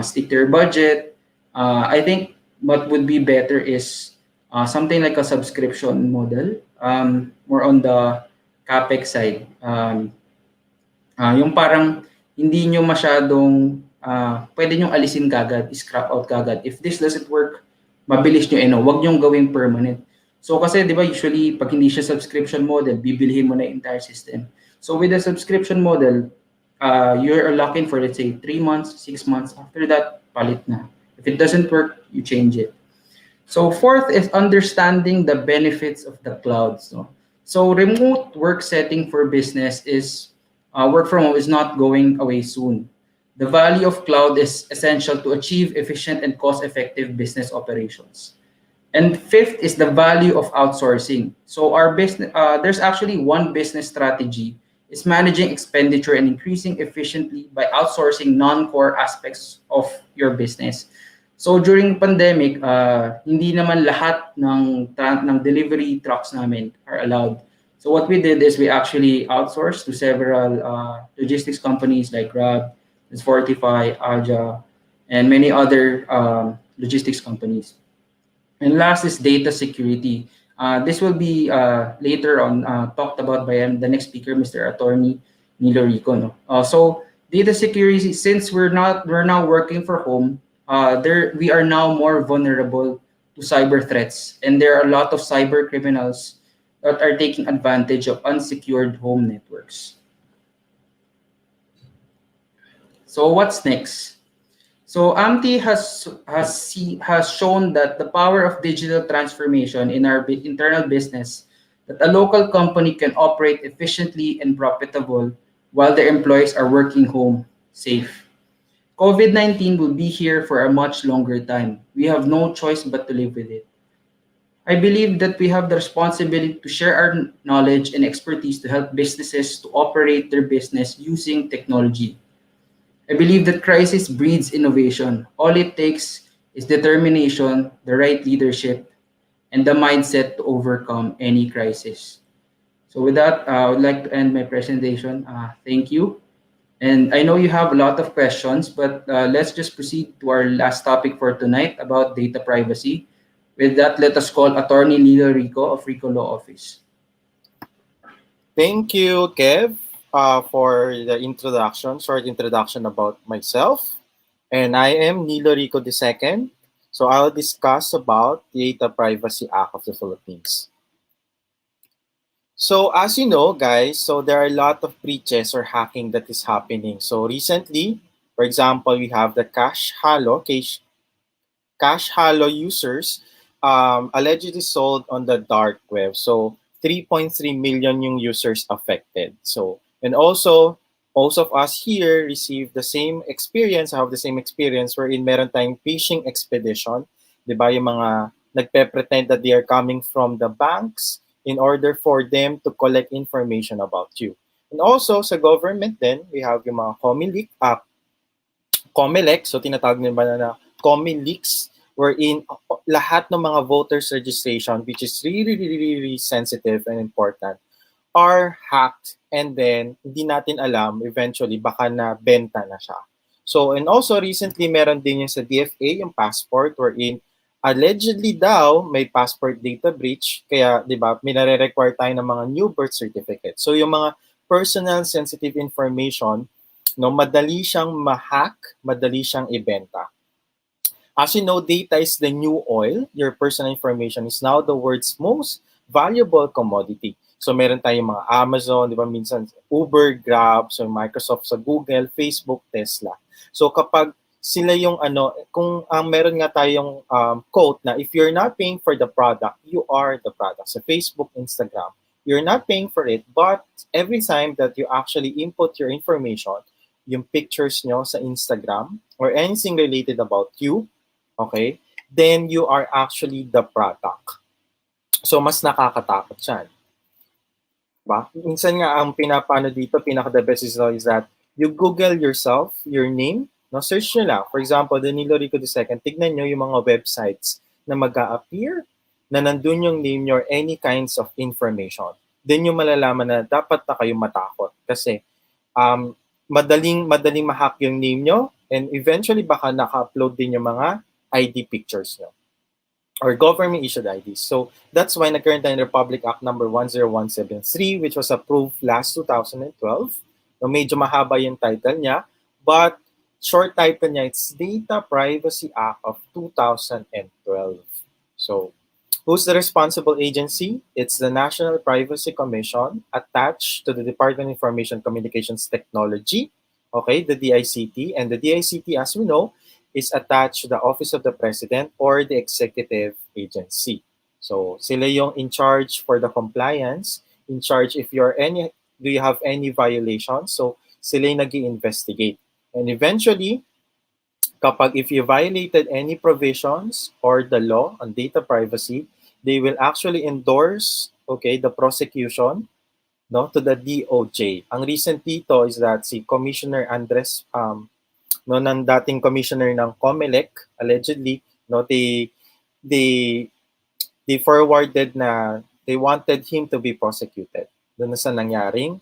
stick to their budget. I think what would be better is something like a subscription model, more on the capex side. Yung parang hindi nyo masyadong pwede nyo alisin kagad, scrap out kagad. If this doesn't work, mabilis nyo, wag nyo gawing permanent. So kasi 'di ba usually pag hindi siya subscription model, bibilhin mo na yung entire system. So with a subscription model, you're locking for let's say 3 months, 6 months. After that, palit na. If it doesn't work, you change it. So fourth is understanding the benefits of the clouds. No? So remote work setting for business is work from home is not going away soon. The value of cloud is essential to achieve efficient and cost-effective business operations. And fifth is the value of outsourcing. So our business, there's actually one business strategy is managing expenditure and increasing efficiently by outsourcing non-core aspects of your business. So during pandemic, hindi naman lahat ng delivery trucks namin are allowed. So what we did is we actually outsourced to several logistics companies like Grab, Fortify, Aja, and many other logistics companies. And last is data security. This will be later on talked about by the next speaker, Mr. Attorney Nilo Rico. No? So data security, since we're now working for home, there we are now more vulnerable to cyber threats, and there are a lot of cyber criminals that are taking advantage of unsecured home networks. So what's next? So AMTI has shown that the power of digital transformation in our internal business, that a local company can operate efficiently and profitable while their employees are working home safe. COVID-19 will be here for a much longer time. We have no choice but to live with it. I believe that we have the responsibility to share our knowledge and expertise to help businesses to operate their business using technology. I believe that crisis breeds innovation. All it takes is determination, the right leadership, and the mindset to overcome any crisis. So with that, I would like to end my presentation. Thank you. And I know you have a lot of questions, but let's just proceed to our last topic for tonight about data privacy. With that, let us call Attorney Nilo Rico of Rico Law Office.
Thank you, Kev, for the introduction, short introduction about myself. And I am Nilo Rico II. So I'll discuss about the Data Privacy Act of the Philippines. So as you know, guys, so there are a lot of breaches or hacking that is happening. So recently, for example, we have the Cash Halo users allegedly sold on the dark web. So 3.3 million yung users affected. So, and also, most of us here receive the same experience, have the same experience wherein meron tayong phishing expedition. Di ba yung mga nagpe-pretend that they are coming from the banks in order for them to collect information about you. And also, sa government din, we have yung mga COMELEC, so tinatawag nila na COMELEAKS, wherein lahat ng mga voters registration, which is really sensitive and important, are hacked, and then hindi natin alam, eventually baka na benta na siya. So, and also recently meron din yung sa DFA, yung passport, wherein allegedly daw may passport data breach, kaya 'di ba, minare-require tayo ng mga new birth certificate. So yung mga personal sensitive information, no, madali siyang ma-hack, madali siyang ibenta. As you know, data is the new oil. Your personal information is now the world's most valuable commodity. So meron tayong mga Amazon, di ba, minsan Uber, Grab, so Microsoft sa Google, Facebook, Tesla. So kapag sila yung kung meron nga tayong quote na if you're not paying for the product, you are the product. Sa Facebook, Instagram, you're not paying for it, but every time that you actually input your information, yung pictures nyo sa Instagram or anything related about you, okay, then you are actually the product. So, mas nakakatakot yan. Diba? Minsan nga, ang pinapano dito, pinaka-the best is that you Google yourself, your name, No, search nyo lang. For example, Danilo Rico II, tignan nyo yung mga websites na mag-a-appear na nandun yung name nyo or any kinds of information. Then yung malalaman na dapat na kayong matakot kasi um, madaling ma-hack yung name nyo and eventually baka naka-upload din yung mga ID pictures nyo or government issued IDs. So that's why nagkaroon tayo ng Republic Act number 10173 which was approved last 2012. No, medyo mahaba yung title niya, but short title niya, it's Data Privacy Act of 2012. So who's the responsible agency? It's the National Privacy Commission attached to the Department of Information Communications Technology, okay, the DICT. And the DICT, as we know, is attached to the Office of the President or the Executive Agency. So sila yung in charge for the compliance, in charge if do you have any violations? So sila yung nag-i-investigate. And eventually, kapag if you violated any provisions or the law on data privacy, they will actually endorse, okay, the prosecution, no, to the DOJ. Ang recent dito is that si Commissioner Andres no, ng dating commissioner ng COMELEC, allegedly, no, they they forwarded na they wanted him to be prosecuted doon sa nangyaring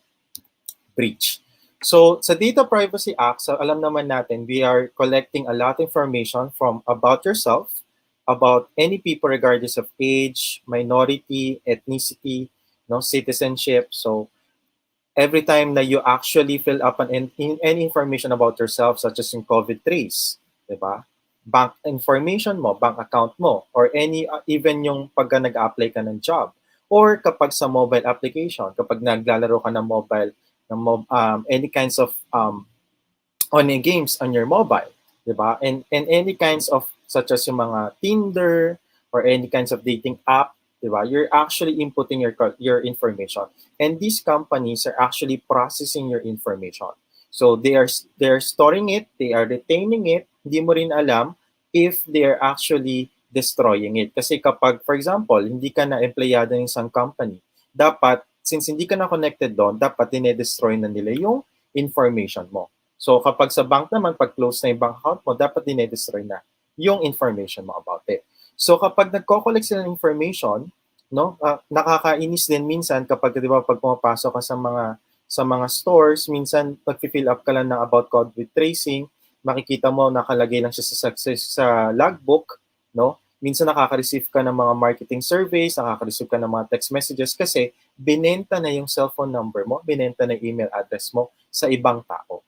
breach. So sa Data Privacy Act, so alam naman natin, we are collecting a lot of information from about yourself, about any people regardless of age, minority, ethnicity, no, citizenship. So every time na you actually fill up any information about yourself, such as in COVID trace, di ba? Bank information mo, bank account mo, or any, even yung pagka nag-apply ka ng job, or kapag sa mobile application, kapag naglalaro ka ng mobile, any kinds of online games on your mobile, di ba? And any kinds of, such as yung mga Tinder, or any kinds of dating app, di ba? You're actually inputting your information. And these companies are actually processing your information. So they're storing it, they are retaining it, hindi mo rin alam if they are actually destroying it. Kasi kapag, for example, hindi ka na empleyado ng isang company, dapat, since hindi ka na connected doon, dapat dinedestroy na nila yung information mo. So kapag sa bank naman, pag close na yung bank account mo, dapat dinedestroy na yung information mo about it. So kapag nagko-collect sila ng information, no, nakakainis din minsan kapag, di ba, pag pumapasok ka sa mga stores, minsan pag-fill up ka lang ng about COVID tracing, makikita mo nakalagay lang siya sa logbook, no? Minsan nakaka-receive ka ng mga marketing surveys, nakaka-receive ka ng mga text messages kasi binenta na yung cellphone number mo, binenta na yung email address mo sa ibang tao.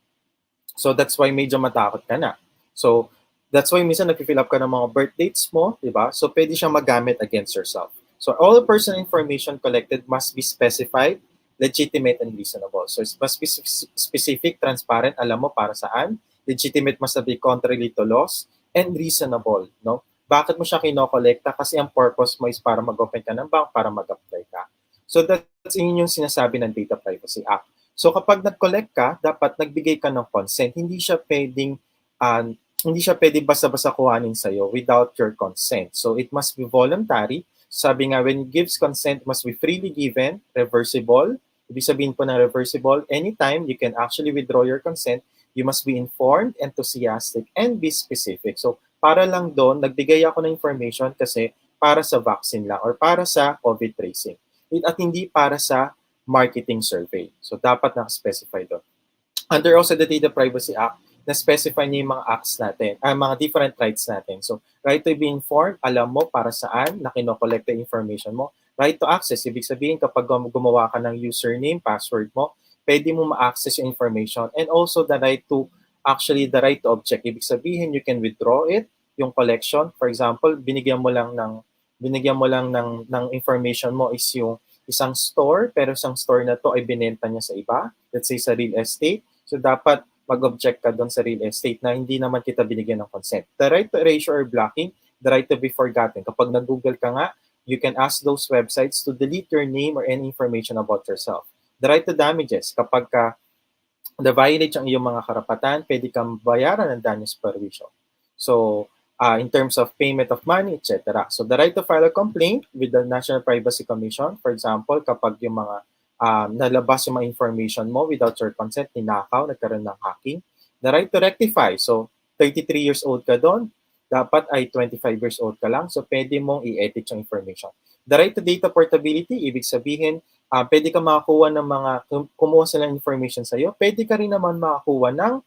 So that's why medyo matakot ka na. So that's why minsan nag-fill up ka ng mga birth dates mo, di ba? So pwede siyang magamit against yourself. So all the personal information collected must be specified, legitimate, and reasonable. So it must be specific, transparent, alam mo para saan, legitimate must be contrary to laws, and reasonable, no? Bakit mo siya kinokolekta? Kasi ang purpose mo is para mag-open ka ng bank, para mag-apply ka. So that's yun yung sinasabi ng Data Privacy Act. So kapag nag-collect ka, dapat nagbigay ka ng consent. Hindi siya pwedeng basta-basta kuhanin sa'yo without your consent. So it must be voluntary. Sabi nga, when it gives consent, must be freely given, reversible. Ibig sabihin po na reversible, anytime you can actually withdraw your consent, you must be informed, enthusiastic, and be specific. So para lang doon, nagbigay ako ng information kasi para sa vaccine lang or para sa COVID tracing. At hindi para sa marketing survey. So dapat naka-specify doon. Under also the Data Privacy Act, na-specify niya yung mga acts natin, mga different rights natin. So, right to be informed, alam mo para saan na kinokolekta information mo. Right to access, ibig sabihin kapag gumawa ka ng username, password mo, pwede mo ma-access yung information. And also the right to object. Ibig sabihin, you can withdraw it, yung collection. For example, binigyan mo lang ng information mo is yung isang store, pero isang store na to ay binenta niya sa iba, let's say sa real estate. So, dapat mag-object ka doon sa real estate na hindi naman kita binigyan ng consent. The right to erasure or blocking, the right to be forgotten. Kapag nag-Google ka nga, you can ask those websites to delete your name or any information about yourself. The right to damages, kapag ka na-violate ang iyong mga karapatan, pwede kang bayaran ng danyos perwisyo. So, in terms of payment of money, etc. So, the right to file a complaint with the National Privacy Commission, for example, kapag yung mga nalabas yung mga information mo without your consent, ninakaw, nagkaroon ng hacking. The right to rectify. So, 33 years old ka doon, dapat ay 25 years old ka lang. So, pwede mong i-edit yung information. The right to data portability, ibig sabihin, pwede ka makakuha ng mga, kumuha sila ng information sa'yo. Pwede ka rin naman makakuha ng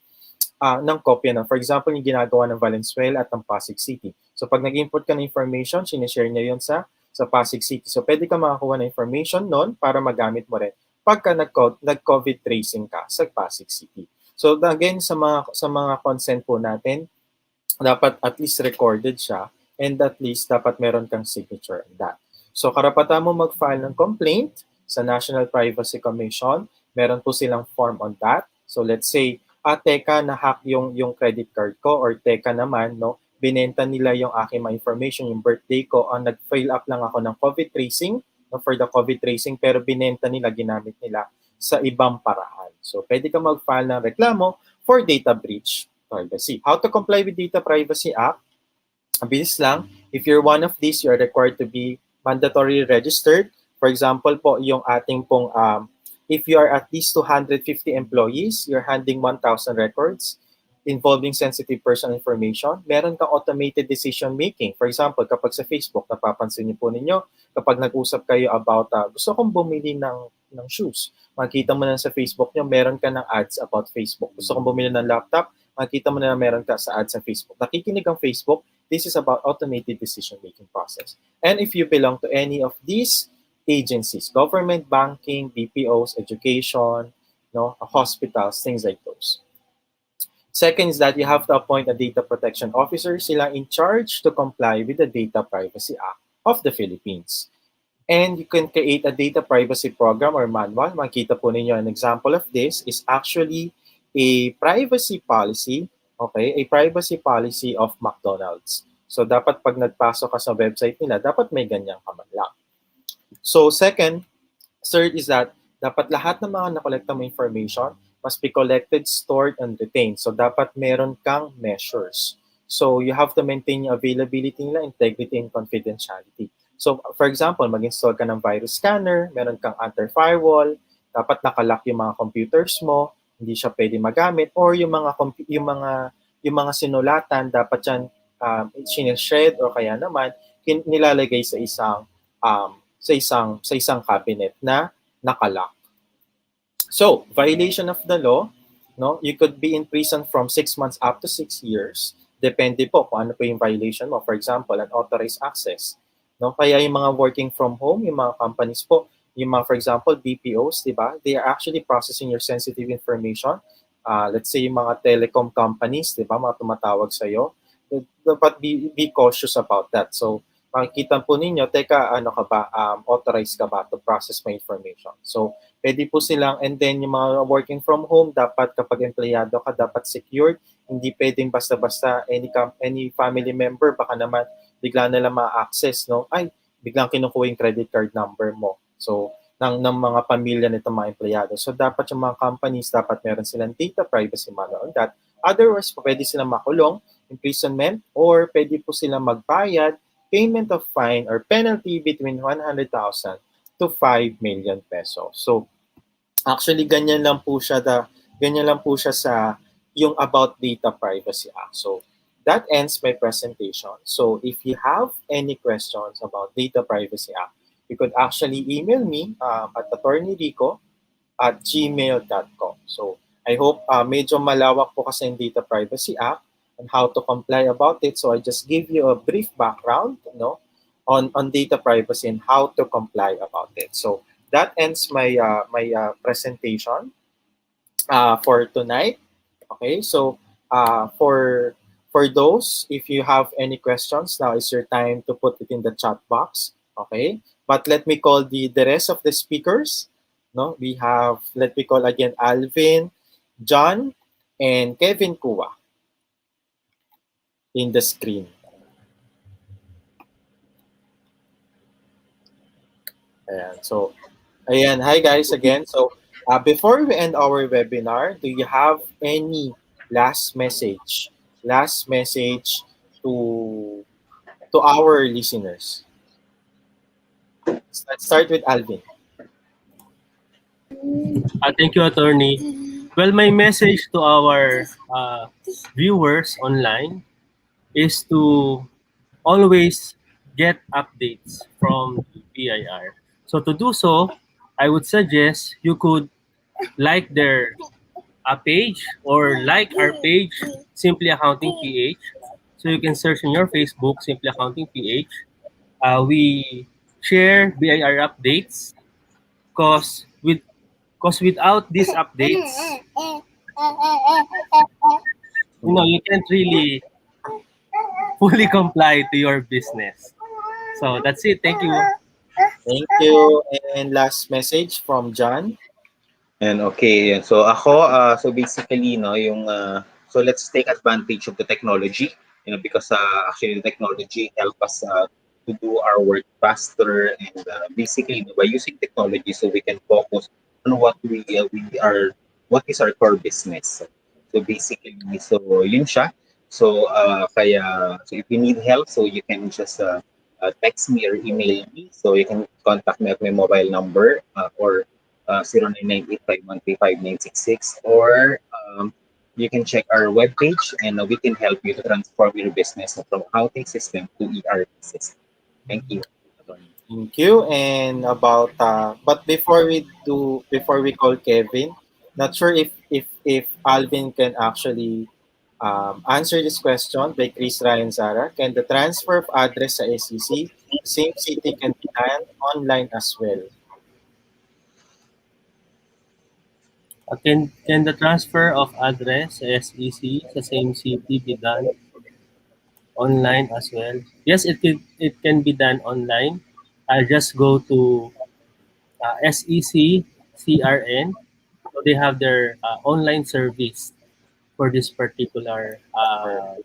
kopya ng, for example, yung ginagawa ng Valenzuela at ng Pasig City. So, pag nag-input ka ng information, sinishare niya yun sa Pasig City. So, pwede ka makakuha ng information noon para magamit mo rin pagka nag-COVID tracing ka sa Pasig City. So, again, sa mga consent po natin, dapat at least recorded siya and at least dapat meron kang signature on that. So, karapatan mo mag-file ng complaint sa National Privacy Commission. Meron po silang form on that. So, let's say, teka, na-hack yung credit card ko or teka naman, no, binenta nila yung aking mga information, yung birthday ko, nag-file up lang ako ng COVID tracing, no, for the COVID tracing, pero binenta nila, ginamit nila sa ibang paraan. So, pwede ka mag-file ng reklamo for data breach privacy. How to comply with Data Privacy Act? Mabilis lang. If you're one of these, you are required to be mandatory registered. For example po, yung ating pong, if you are at least 250 employees, you're handling 1,000 records involving sensitive personal information, meron kang automated decision making. For example, kapag sa Facebook, napapansin niyo po ninyo, kapag nag-usap kayo about, gusto kong bumili ng shoes, makita mo na sa Facebook nyo, meron ka ng ads about Facebook. Gusto kong bumili ng laptop, makita mo na meron ka sa ads sa Facebook. Nakikinig ang Facebook, this is about automated decision-making process. And if you belong to any of these agencies, government, banking, BPOs, education, no, hospitals, things like those. Second is that you have to appoint a data protection officer. Sila in charge to comply with the Data Privacy Act of the Philippines. And you can create a data privacy program or manual. Makita po ninyo an example of this is actually a privacy policy, okay, a privacy policy of McDonald's. So dapat pag nagpasok ka sa website nila, dapat may ganyan ka man lang. So third is that dapat lahat ng mga nakolekta mo information must be collected, stored, and retained. So dapat meron kang measures. So you have to maintain yung availability nila, integrity, and confidentiality. So for example, mag-install ka ng virus scanner, meron kang anti-firewall, dapat nakalock yung mga computers mo, hindi siya pwede magamit, or yung mga sinulatan dapat yan sinishred o kaya naman nilalagay sa isang cabinet na nakalock. So, violation of the law, no? You could be in prison from 6 months up to 6 years. Depende po kung ano po yung violation mo. For example, unauthorized access. No? Kaya yung mga working from home, yung mga companies po, yung mga, for example, BPOs, di ba? They are actually processing your sensitive information. Let's say yung mga telecom companies, di ba? Mga tumatawag sa'yo. Dapat be cautious about that. So, makikita po ninyo, teka, ano ka ba, authorized ka ba to process my information? So, pwede po silang, and then yung mga working from home, dapat kapag empleyado ka, dapat secured. Hindi pwedeng basta-basta any family member, baka naman bigla na lang ma-access, no? Ay, biglang kinukuha yung credit card number mo. So, ng mga pamilya nitong mga empleyado. So, dapat yung mga companies, dapat meron silang data privacy manual on that. Otherwise, pwede silang makulong, imprisonment, or pwede po silang magbayad, payment of fine or penalty between 100,000 to 5 million pesos. So, actually, ganyan lang po siya sa yung about Data Privacy Act. So, that ends my presentation. So, if you have any questions about Data Privacy Act, you could actually email me at attorneyrico@gmail.com. So, I hope medyo malawak po kasi yung Data Privacy Act and how to comply about it. So I just give you a brief background, on data privacy and how to comply about it. So that ends my presentation for tonight. Okay, so for those, if you have any questions, now is your time to put it in the chat box. Okay, but let me call the rest of the speakers. No, let me call again Alvin, John, and Kevin Kua in the screen. Ayan. Hi guys again. So, before we end our webinar, do you have any last message to our listeners? Let's start with Alvin.
Thank you, attorney. Well, my message to our viewers online is to always get updates from the BIR. So to do so, I would suggest you could like their page or like our page, Simply Accounting PH. So you can search in your Facebook, Simply Accounting PH. We share BIR updates because without these updates, you can't really fully comply to your business. So that's it. Thank you.
Thank you. And last message from John.
And okay, yan. So ako, so basically, no, so let's take advantage of the technology, because actually the technology help us to do our work faster, and basically, by using technology, so we can focus on we are, what is our core business. So basically, so yun siya. So so if you need help, so you can just text me or email me. So you can contact me at my mobile number, or 0998513596, or you can check our webpage, and we can help you to transform your business from accounting system to ERP system. Thank you, Attorney.
Thank you. And about but before we call Kevin, not sure if Alvin can actually answer this question by Chris Ryan Zara. Can the transfer of address sa SEC, same city can be done online as well?
Can the transfer of address SEC sa same city be done online as well? Yes, it can be done online. I'll just go to SEC CRN. So they have their online service for this particular
Or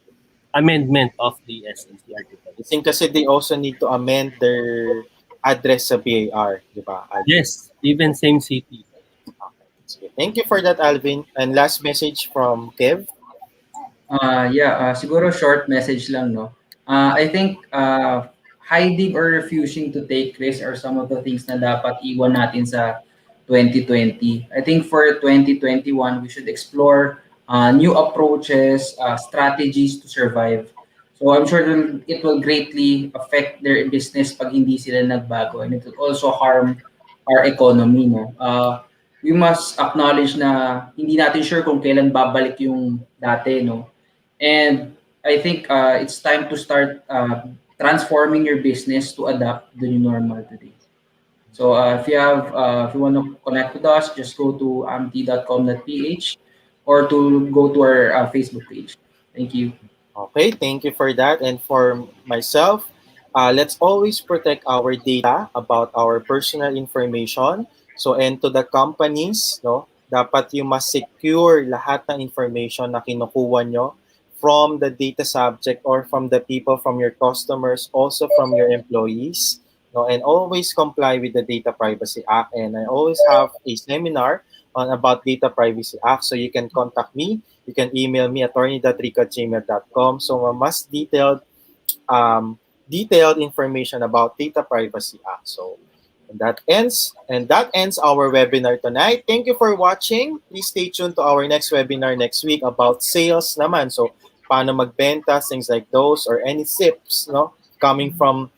amendment of the SEC
I
articles.
think kasi they also need to amend their address sa BAR, di ba, Alvin?
Yes, even same city.
Okay. Sige. Thank you for that, Alvin. And last message from Kev.
Yeah, siguro short message lang, no? I think hiding or refusing to take risks are some of the things na dapat iwan natin sa 2020. I think for 2021, we should explore new approaches, strategies to survive. So I'm sure it will greatly affect their business pag hindi sila nagbago, and it will also harm our economy, no? We must acknowledge na hindi natin sure kung kailan babalik yung dati, no? And I think it's time to start transforming your business to adapt the new normal today. So if you want to connect with us, just go to amt.com.ph or to go to our Facebook page. Thank you.
Okay, thank you for that. And for myself, let's always protect our data about our personal information. So, and to the companies, no, dapat you must secure lahat ng information na kinukuha nyo from the data subject or from the people, from your customers, also from your employees. No, and always comply with the Data Privacy Act. And I always have a seminar on about Data Privacy Act. So you can contact me, you can email me attorney.rico@gmail.com. So a mas detailed information about Data Privacy Act. So and that ends our webinar tonight. Thank you for watching. Please stay tuned to our next webinar next week about sales naman. So paano magbenta, things like those, or any tips, no, coming from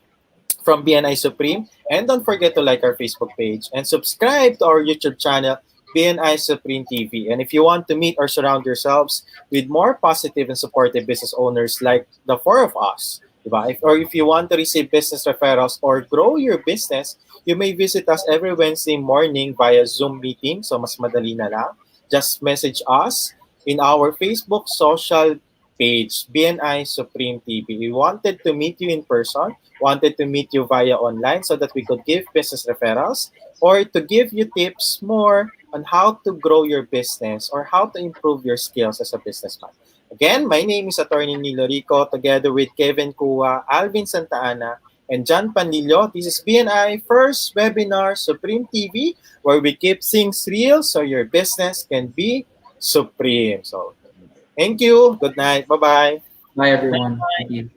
BNI Supreme. And don't forget to like our Facebook page and subscribe to our YouTube channel, BNI Supreme TV. And if you want to meet or surround yourselves with more positive and supportive business owners like the four of us, diba? Or if you want to receive business referrals or grow your business, you may visit us every Wednesday morning via Zoom meeting. So mas madali na lang. Just message us in our Facebook social page, BNI Supreme TV. We wanted to meet you in person, wanted to meet you via online so that we could give business referrals or to give you tips more on how to grow your business or how to improve your skills as a businessman. Again, my name is Attorney Nilo Rico together with Kevin Kua, Alvin Santa Ana, and John Panlilio. This is BNI First Webinar Supreme TV, where we keep things real so your business can be supreme. So, thank you. Good night. Bye bye.
Bye, everyone. Thank you.